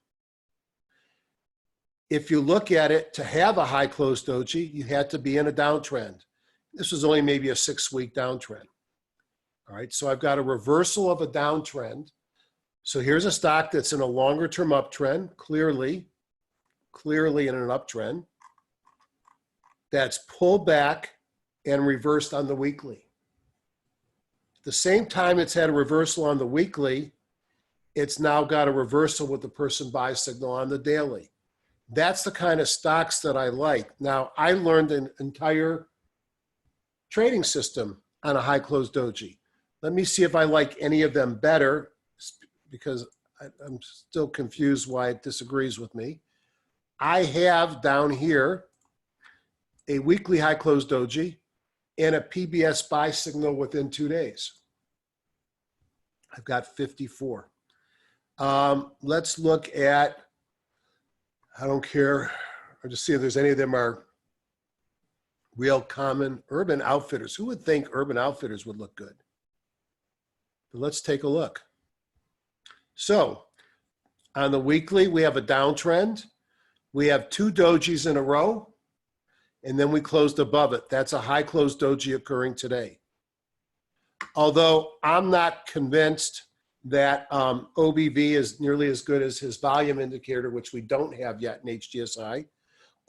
If you look at it, to have a high close doji, you had to be in a downtrend. This was only maybe a 6-week downtrend. All right, so I've got a reversal of a downtrend. So here's a stock that's in a longer term uptrend, clearly in an uptrend, that's pulled back and reversed on the weekly. At the same time it's had a reversal on the weekly, it's now got a reversal with the person buy signal on the daily. That's the kind of stocks that I like. Now, I learned an entire trading system on a high close doji. Let me see if I like any of them better, because I'm still confused why it disagrees with me. I have down here a weekly high close doji and a PBS buy signal within 2 days. I've got 54. Let's look at, I don't care, I'll just see if there's any of them are real common. Urban Outfitters. Who would think Urban Outfitters would look good? But let's take a look. So on the weekly, we have a downtrend. We have 2 dojis in a row, and then we closed above it. That's a high close doji occurring today. Although I'm not convinced that OBV is nearly as good as his volume indicator, which we don't have yet in HGSI.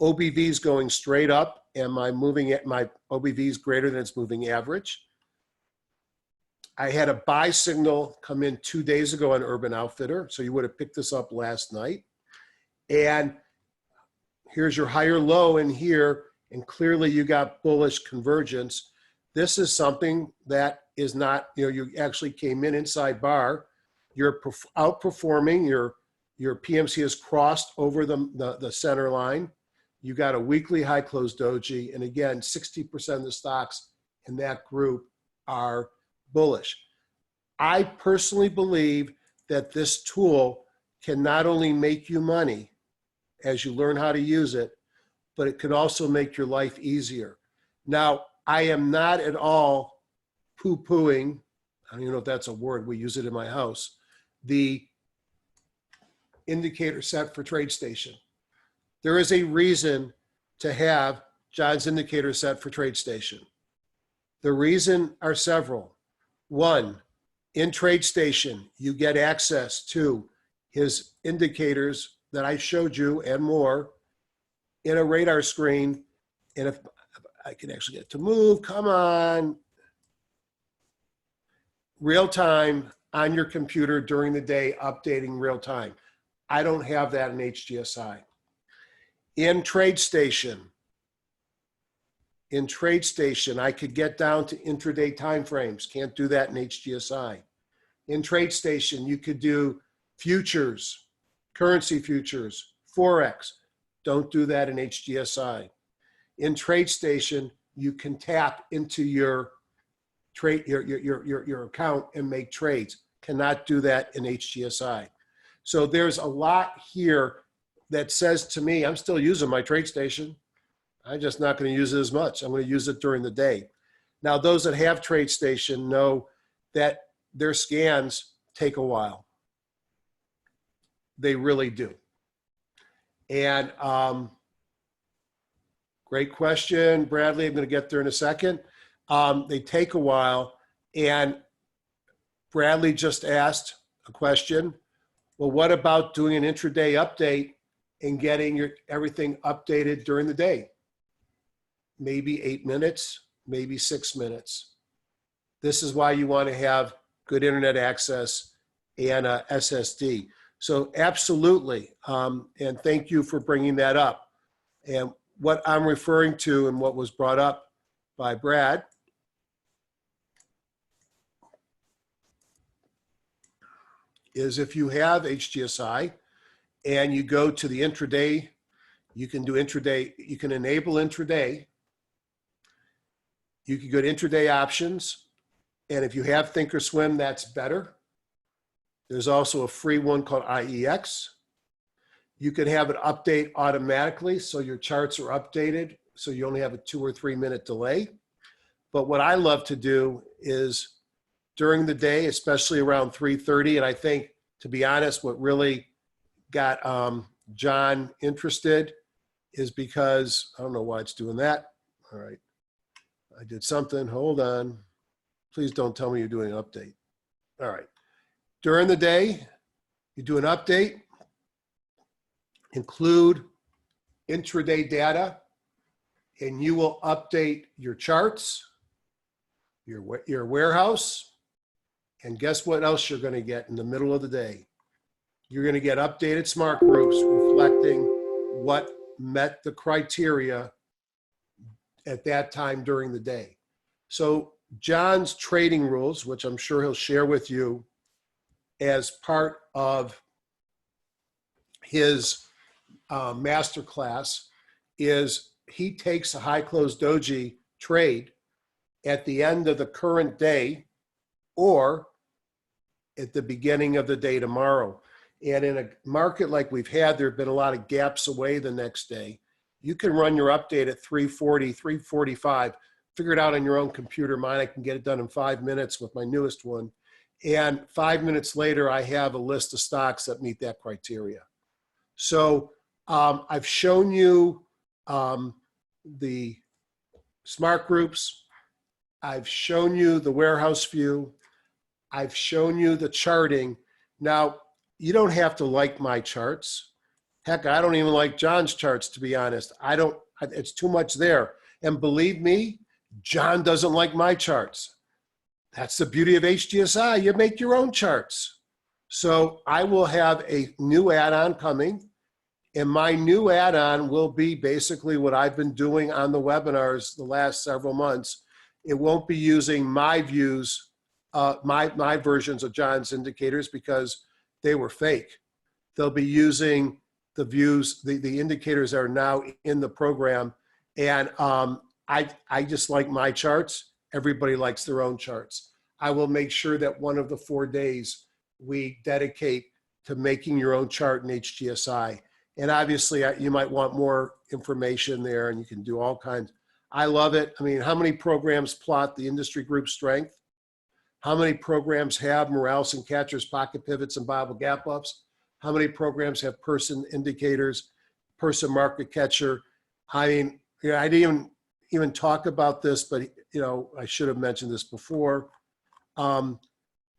OBV is going straight up, and my OBV is greater than its moving average. I had a buy signal come in 2 days ago on Urban Outfitter, so you would have picked this up last night. And here's your higher low in here, and clearly you got bullish convergence. This is something that is not, you actually came in inside bar. You're outperforming, your PMC has crossed over the center line. You got a weekly high close doji. And again, 60% of the stocks in that group are bullish. I personally believe that this tool can not only make you money as you learn how to use it, but it can also make your life easier. Now, I am not at all poo-pooing, I don't even know if that's a word, we use it in my house, the indicator set for TradeStation. There is a reason to have John's indicator set for TradeStation. The reason are several. One, in TradeStation, you get access to his indicators that I showed you and more in a radar screen. And if I can actually get it to move, come on. Real time on your computer during the day, updating real time. I don't have that in HGSI. In TradeStation, I could get down to intraday timeframes. Can't do that in HGSI. In TradeStation, you could do futures, currency futures, Forex. Don't do that in HGSI. In TradeStation, you can tap into your trade, your account and make trades. Cannot do that in HGSI. So there's a lot here that says to me, I'm still using my TradeStation. I'm just not going to use it as much. I'm going to use it during the day. Now, those that have TradeStation know that their scans take a while. They really do. And great question, Bradley. I'm going to get there in a second. They take a while. And Bradley just asked a question. Well, what about doing an intraday update and getting everything updated during the day? Maybe 8 minutes, maybe 6 minutes. This is why you want to have good internet access and a SSD. So absolutely, and thank you for bringing that up. And what I'm referring to and what was brought up by Brad is if you have HGSI and you go to the intraday, you can do intraday, you can enable intraday. You can go to intraday options. And if you have Thinkorswim, that's better. There's also a free one called IEX. You can have it update automatically, so your charts are updated, so you only have a 2 or 3 minute delay. But what I love to do is during the day, especially around 3:30, and I think, to be honest, what really got John interested is because, I don't know why it's doing that. All right, I did something, hold on. Please don't tell me you're doing an update. All right. During the day, you do an update, include intraday data, and you will update your charts, your warehouse, and guess what else you're going to get in the middle of the day? You're going to get updated smart groups reflecting what met the criteria at that time during the day. So John's trading rules, which I'm sure he'll share with you as part of his masterclass, is he takes a high close doji trade at the end of the current day or at the beginning of the day tomorrow. And in a market like we've had, there have been a lot of gaps away the next day. You can run your update at 3:40, 3:45, figure it out on your own computer. Mine, I can get it done in 5 minutes with my newest one. And 5 minutes later, I have a list of stocks that meet that criteria. So I've shown you the smart groups. I've shown you the warehouse view. I've shown you the charting. Now, you don't have to like my charts. Heck, I don't even like John's charts, to be honest. It's too much there. And believe me, John doesn't like my charts. That's the beauty of HGSI. You make your own charts. So I will have a new add-on coming, and my new add-on will be basically what I've been doing on the webinars the last several months. It won't be using my views, my versions of John's indicators, because they were fake. They'll be using the views, the indicators are now in the program. And I just like my charts. Everybody likes their own charts. I will make sure that one of the 4 days we dedicate to making your own chart in HGSI. And obviously you might want more information there, and you can do all kinds. I love it. I mean, how many programs plot the industry group strength? How many programs have Morales and Catcher's pocket pivots and Bible gap ups? How many programs have person indicators, person market catcher? I mean, I didn't even talk about this, but I should have mentioned this before.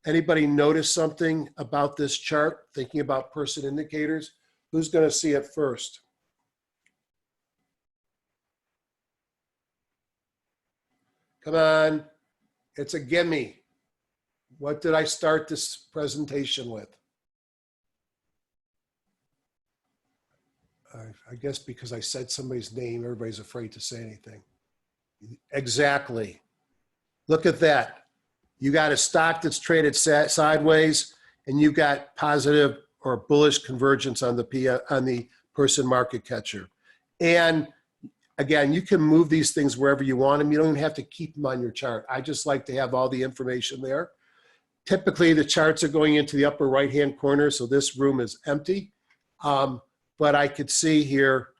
Anybody notice something about this chart, thinking about person indicators? Who's going to see it first? Come on, it's a gimme. What did I start this presentation with? I guess because I said somebody's name, everybody's afraid to say anything. Exactly. Look at that. You got a stock that's traded sideways, and you've got positive or bullish convergence on the person market catcher. And again, you can move these things wherever you want them. You don't even have to keep them on your chart. I just like to have all the information there. Typically, the charts are going into the upper right-hand corner, so this room is empty. But I could see here,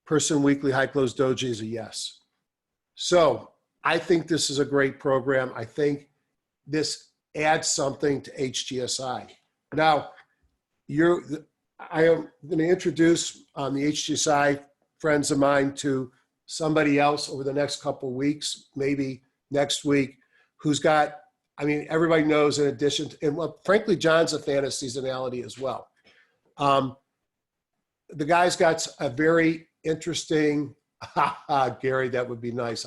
person weekly high close doji is a yes. So I think this is a great program. I think this adds something to HGSI. Now, I am going to introduce the HGSI friends of mine to somebody else over the next couple of weeks, maybe next week, who's got, I mean, everybody knows in addition to, and well, frankly, John's a fan of seasonality as well. The guy's got a very interesting, Gary, that would be nice.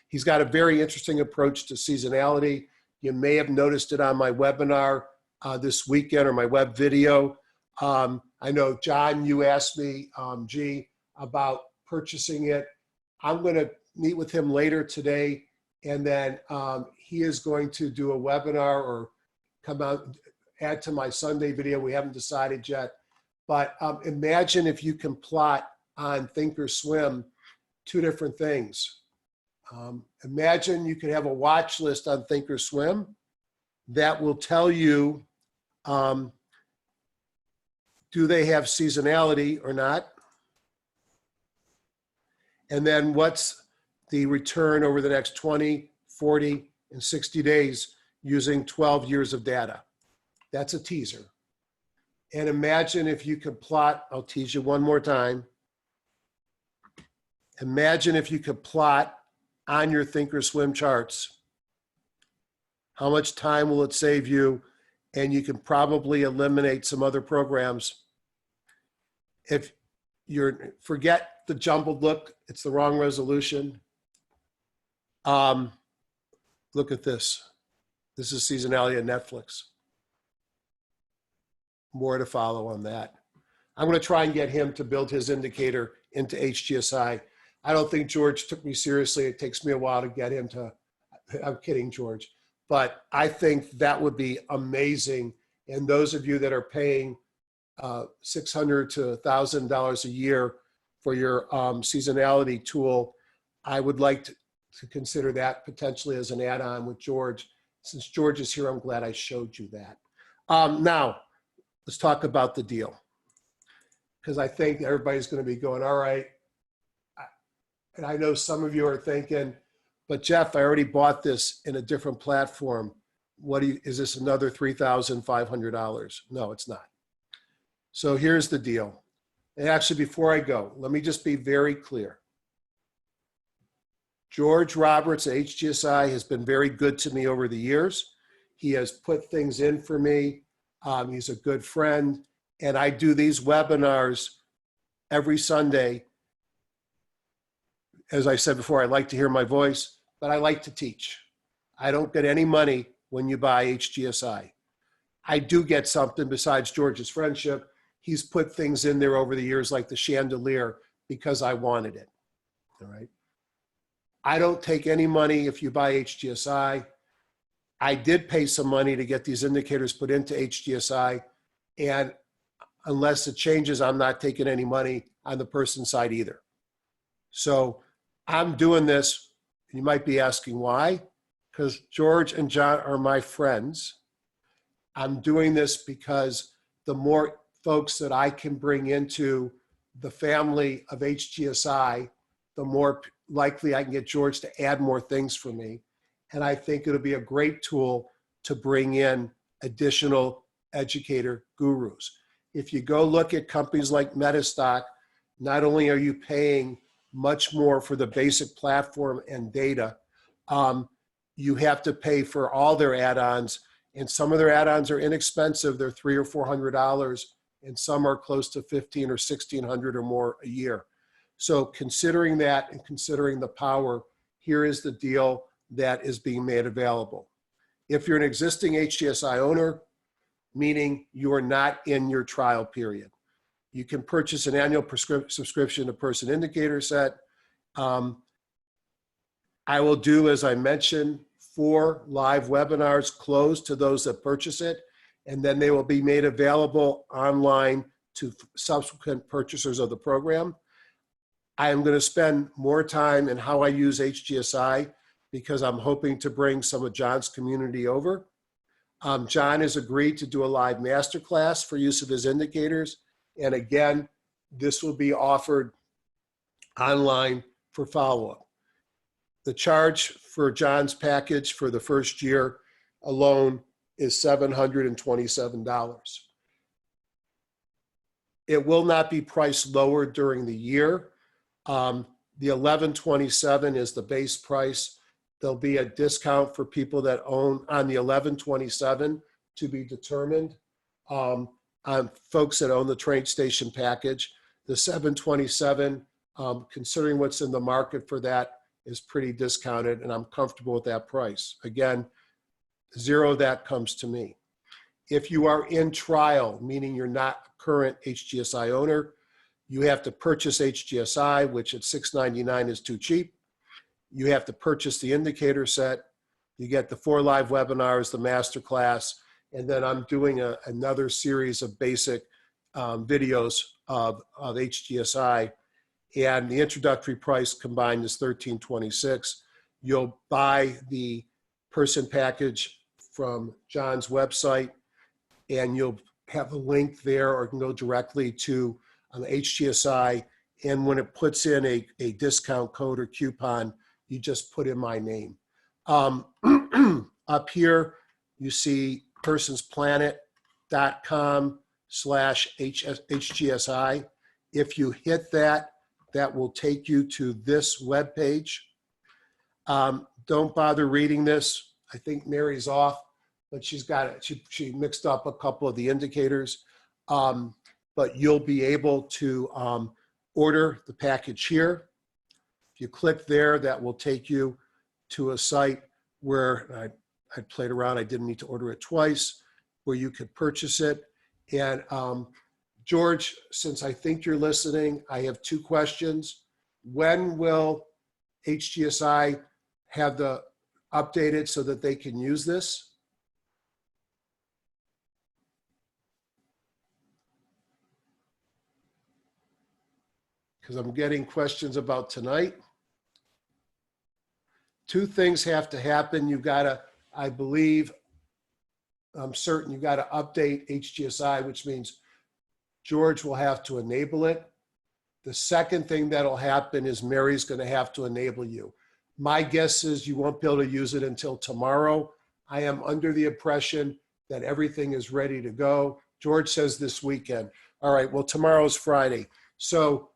He's got a very interesting approach to seasonality. You may have noticed it on my webinar this weekend or my web video. I know, John, you asked me, about purchasing it. I'm going to meet with him later today, and then he is going to do a webinar or come out, add to my Sunday video. We haven't decided yet. But imagine if you can plot on Thinkorswim two different things. Imagine you could have a watch list on Thinkorswim that will tell you, do they have seasonality or not? And then what's the return over the next 20, 40, and 60 days using 12 years of data? That's a teaser. And imagine if you could plot, I'll tease you one more time. Imagine if you could plot on your Thinkorswim charts, how much time will it save you? And you can probably eliminate some other programs. If forget the jumbled look, it's the wrong resolution. Look at this. This is seasonality on Netflix. More to follow on that. I'm going to try and get him to build his indicator into HGSI. I don't think George took me seriously. It takes me a while to get him to, I'm kidding, George. But I think that would be amazing. And those of you that are paying $600 to $1,000 a year for your seasonality tool, I would like to consider that potentially as an add-on with George. Since George is here, I'm glad I showed you that. Now, let's talk about the deal, because I think everybody's going to be going, all right. And I know some of you are thinking, but Jeff, I already bought this in a different platform. Is this another $3,500? No, it's not. So here's the deal. And actually, before I go, let me just be very clear. George Roberts at HGSI has been very good to me over the years. He has put things in for me. He's a good friend. And I do these webinars every Sunday. As I said before, I like to hear my voice, but I like to teach. I don't get any money when you buy HGSI. I do get something besides George's friendship. He's put things in there over the years like the chandelier because I wanted it, all right? I don't take any money if you buy HGSI. I did pay some money to get these indicators put into HGSI, and unless it changes, I'm not taking any money on the person side either. So I'm doing this, and you might be asking why, because George and John are my friends. I'm doing this because the more folks that I can bring into the family of HGSI, the more likely I can get George to add more things for me. And I think it'll be a great tool to bring in additional educator gurus. If you go look at companies like Metastock, not only are you paying much more for the basic platform and data, you have to pay for all their add-ons, and some of their add-ons are inexpensive. They're $300 or $400, and some are close to $1,500 or $1,600 or more a year. So considering that and considering the power, here is the deal that is being made available. If you're an existing HGSI owner, meaning you are not in your trial period, you can purchase an annual subscription to Person Indicator Set. I will do, as I mentioned, 4 live webinars closed to those that purchase it, and then they will be made available online to subsequent purchasers of the program. I am going to spend more time in how I use HGSI because I'm hoping to bring some of John's community over. John has agreed to do a live masterclass for use of his indicators. And again, this will be offered online for follow-up. The charge for John's package for the first year alone is $727. It will not be priced lower during the year. The $1,127 is the base price. There'll be a discount for people that own on the $1,127 to be determined. On folks that own the train station package, the $727, considering what's in the market for that, is pretty discounted, and I'm comfortable with that price. Again, zero of that comes to me. If you are in trial, meaning you're not a current HGSI owner, you have to purchase HGSI, which at $699 is too cheap. You have to purchase the indicator set. You get the 4 live webinars, the masterclass, and then I'm doing another series of basic videos of HGSI. And the introductory price combined is $1,326. You'll buy the person package from John's website, and you'll have a link there, or can go directly to HGSI. And when it puts in a discount code or coupon, you just put in my name. Up here, you see personsplanet.com/HGSI. If you hit that, that will take you to this web page. Don't bother reading this. I think Mary's off, but she's got it. She mixed up a couple of the indicators. But you'll be able to order the package here. If you click there, that will take you to a site where I played around. I didn't need to order it twice, where you could purchase it. And George, since I think you're listening, I have 2 questions. When will HGSI have the updated so that they can use this? Because I'm getting questions about tonight. 2 things have to happen. You've got to, I believe, I'm certain you've got to update HGSI, which means George will have to enable it. The second thing that'll happen is Mary's going to have to enable you. My guess is you won't be able to use it until tomorrow. I am under the impression that everything is ready to go. George says this weekend. All right, well, tomorrow's Friday. So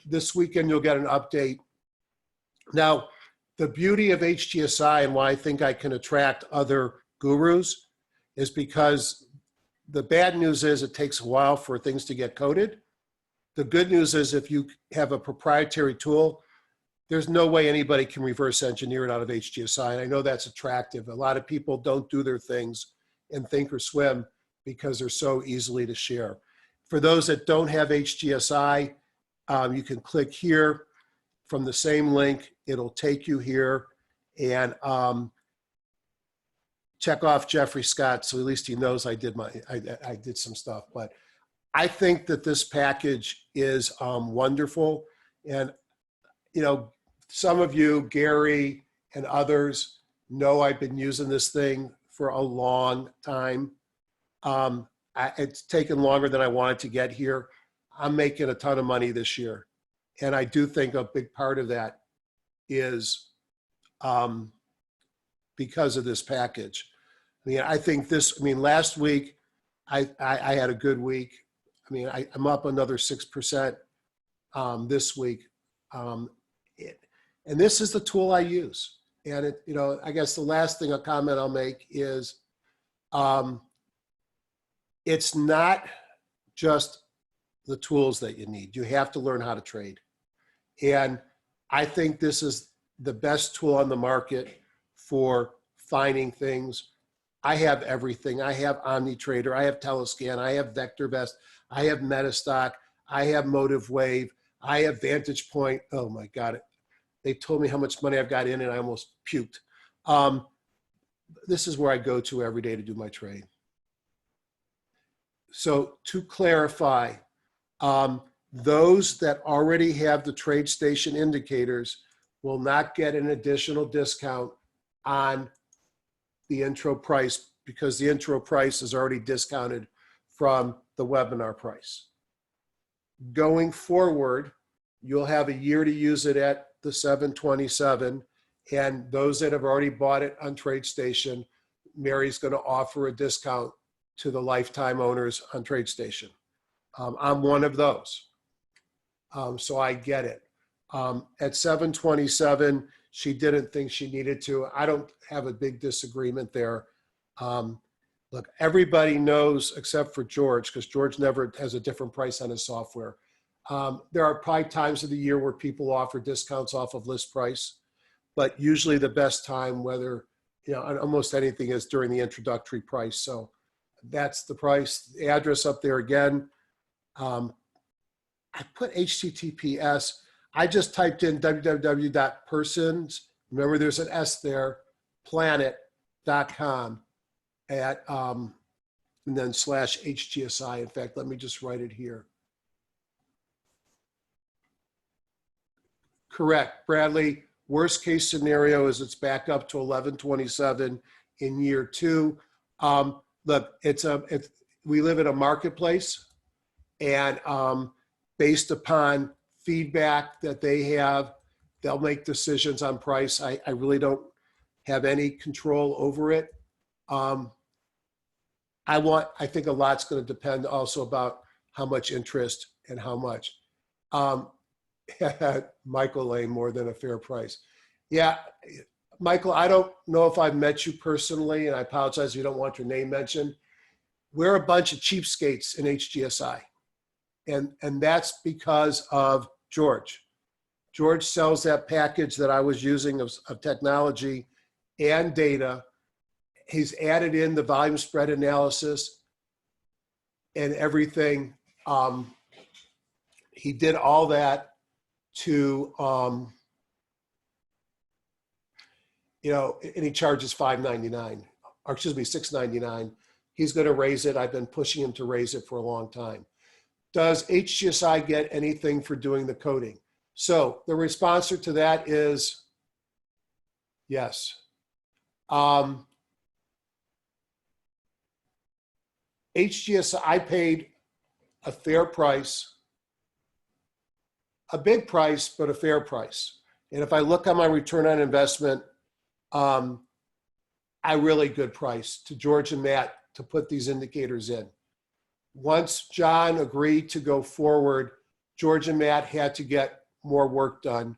this weekend you'll get an update. Now, the beauty of HGSI and why I think I can attract other gurus is because the bad news is it takes a while for things to get coded. The good news is if you have a proprietary tool, there's no way anybody can reverse engineer it out of HGSI. And I know that's attractive. A lot of people don't do their things in Think or Swim because they're so easily to share. For those that don't have HGSI, you can click here from the same link. It'll take you here, and check off Jeffrey Scott, so at least he knows I did some stuff. But I think that this package is wonderful. And, you know, some of you, Gary and others, know I've been using this thing for a long time. it's taken longer than I wanted to get here. I'm making a ton of money this year. And I do think a big part of that is because of this package. I mean, I think last week, I had a good week. I mean, I'm up another 6% this week. And this is the tool I use. And I guess the last a comment I'll make is it's not just the tools that you need. You have to learn how to trade. And I think this is the best tool on the market for finding things. I have everything. I have OmniTrader. I have Telescan. I have VectorVest. I have Metastock. I have MotiveWave. I have Vantage Point. Oh my God. They told me how much money I've got in and I almost puked. This is where I go to every day to do my trade. So to clarify, those that already have the TradeStation indicators will not get an additional discount on the intro price because the intro price is already discounted from the webinar price. Going forward, you'll have a year to use it at the 727, and those that have already bought it on TradeStation, Mary's going to offer a discount to the lifetime owners on TradeStation. I'm one of those, so I get it. At 727, she didn't think she needed to. I don't have a big disagreement there. Look, everybody knows except for George, because George never has a different price on his software. There are probably times of the year where people offer discounts off of list price, but usually the best time, whether, almost anything, is during the introductory price. So that's the price. The address up there again. I put HTTPS. I just typed in www.persons. Remember, there's an S there, planet.com at, and then /HGSI. In fact, let me just write it here. Correct, Bradley. Worst case scenario is it's back up to 1127 in year 2. Look, we live in a marketplace, and based upon feedback that they have, they'll make decisions on price. I really don't have any control over it. I think a lot's going to depend also about how much interest and how much. Michael Lane, more than a fair price. Yeah, Michael, I don't know if I've met you personally, and I apologize if you don't want your name mentioned. We're a bunch of cheapskates in HGSI. And that's because of George. George sells that package that I was using of technology and data. He's added in the volume spread analysis and everything. He did all that to, and he charges $5.99, or excuse me, $6.99. He's going to raise it. I've been pushing him to raise it for a long time. Does HGSI get anything for doing the coding? So the response to that is yes. HGSI, I paid a fair price, a big price, but a fair price. And if I look on my return on investment, a really good price to George and Matt to put these indicators in. Once John agreed to go forward, George and Matt had to get more work done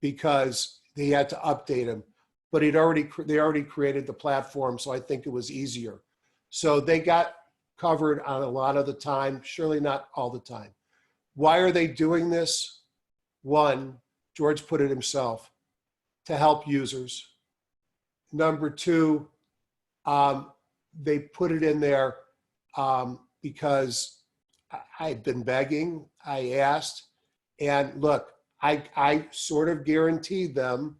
because they had to update him. But they already created the platform, so I think it was easier. So they got covered on a lot of the time, surely not all the time. Why are they doing this? One, George put it himself, to help users. Number two, they put it in there because I've been begging, I asked, and look, I sort of guaranteed them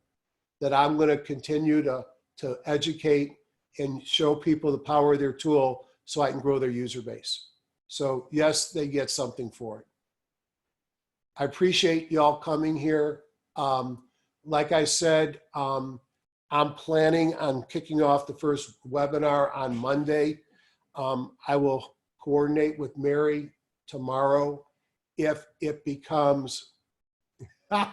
that I'm going to continue to educate and show people the power of their tool so I can grow their user base. So yes, they get something for it. I appreciate y'all coming here. Like I said, I'm planning on kicking off the first webinar on Monday. I will coordinate with Mary tomorrow if it becomes, God,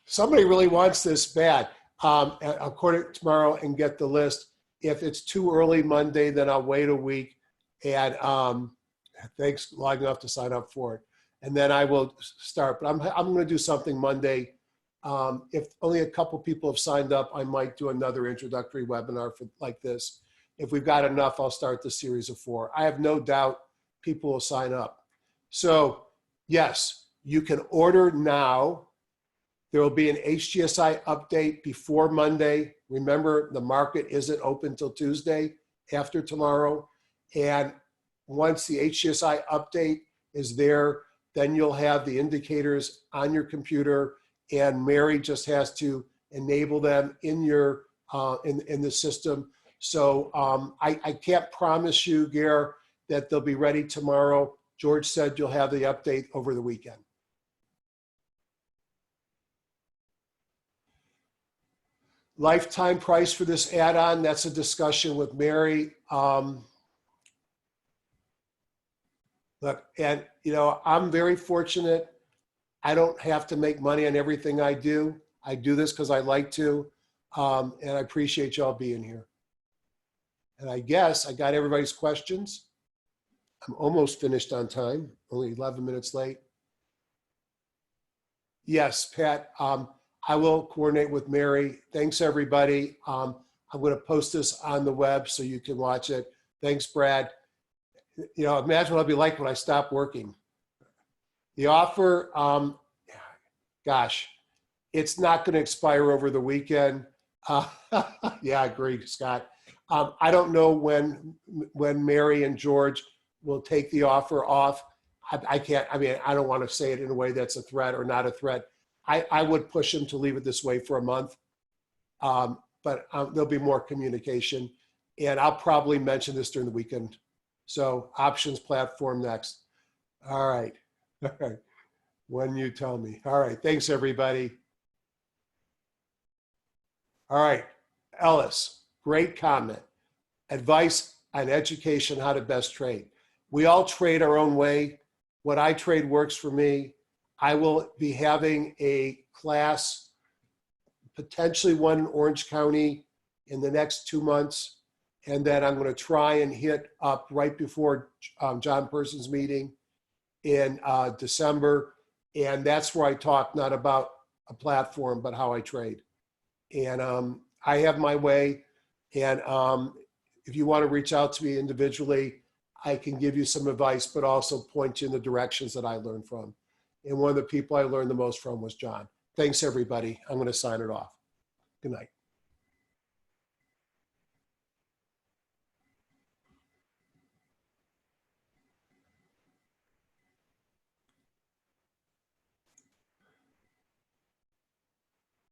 somebody really wants this bad. I'll coordinate tomorrow and get the list. If it's too early Monday, then I'll wait a week. And thanks long enough to sign up for it. And then I will start. But I'm going to do something Monday. If only a couple people have signed up, I might do another introductory webinar for like this. If we've got enough, I'll start the series of 4. I have no doubt people will sign up. So yes, you can order now. There will be an HGSI update before Monday. Remember, the market isn't open till Tuesday after tomorrow. And once the HGSI update is there, then you'll have the indicators on your computer, and Mary just has to enable them in your in the system. So I can't promise you, Gare, that they'll be ready tomorrow. George said you'll have the update over the weekend. Lifetime price for this add-on, that's a discussion with Mary. Look, and you know, I'm very fortunate. I don't have to make money on everything I do. I do this because I like to, and I appreciate y'all being here. And I guess I got everybody's questions. I'm almost finished on time, only 11 minutes late. Yes, Pat, I will coordinate with Mary. Thanks, everybody. I'm going to post this on the web so you can watch it. Thanks, Brad. You know, imagine what I'll be like when I stop working. The offer, gosh, it's not going to expire over the weekend. Yeah, I agree, Scott. I don't know when Mary and George will take the offer off. I can't, I mean, I don't want to say it in a way that's a threat or not a threat. I would push them to leave it this way for a month, but there'll be more communication. And I'll probably mention this during the weekend. So options platform next. All right. All right. When you tell me. All right. Thanks, everybody. All right. Ellis, great comment. Advice on education, how to best trade. We all trade our own way. What I trade works for me. I will be having a class, potentially one in Orange County in the next 2 months. And then I'm going to try and hit up right before John Person's meeting in December. And that's where I talk not about a platform, but how I trade. And I have my way. And if you want to reach out to me individually, I can give you some advice, but also point you in the directions that I learned from. And one of the people I learned the most from was John. Thanks, everybody. I'm going to sign it off. Good night.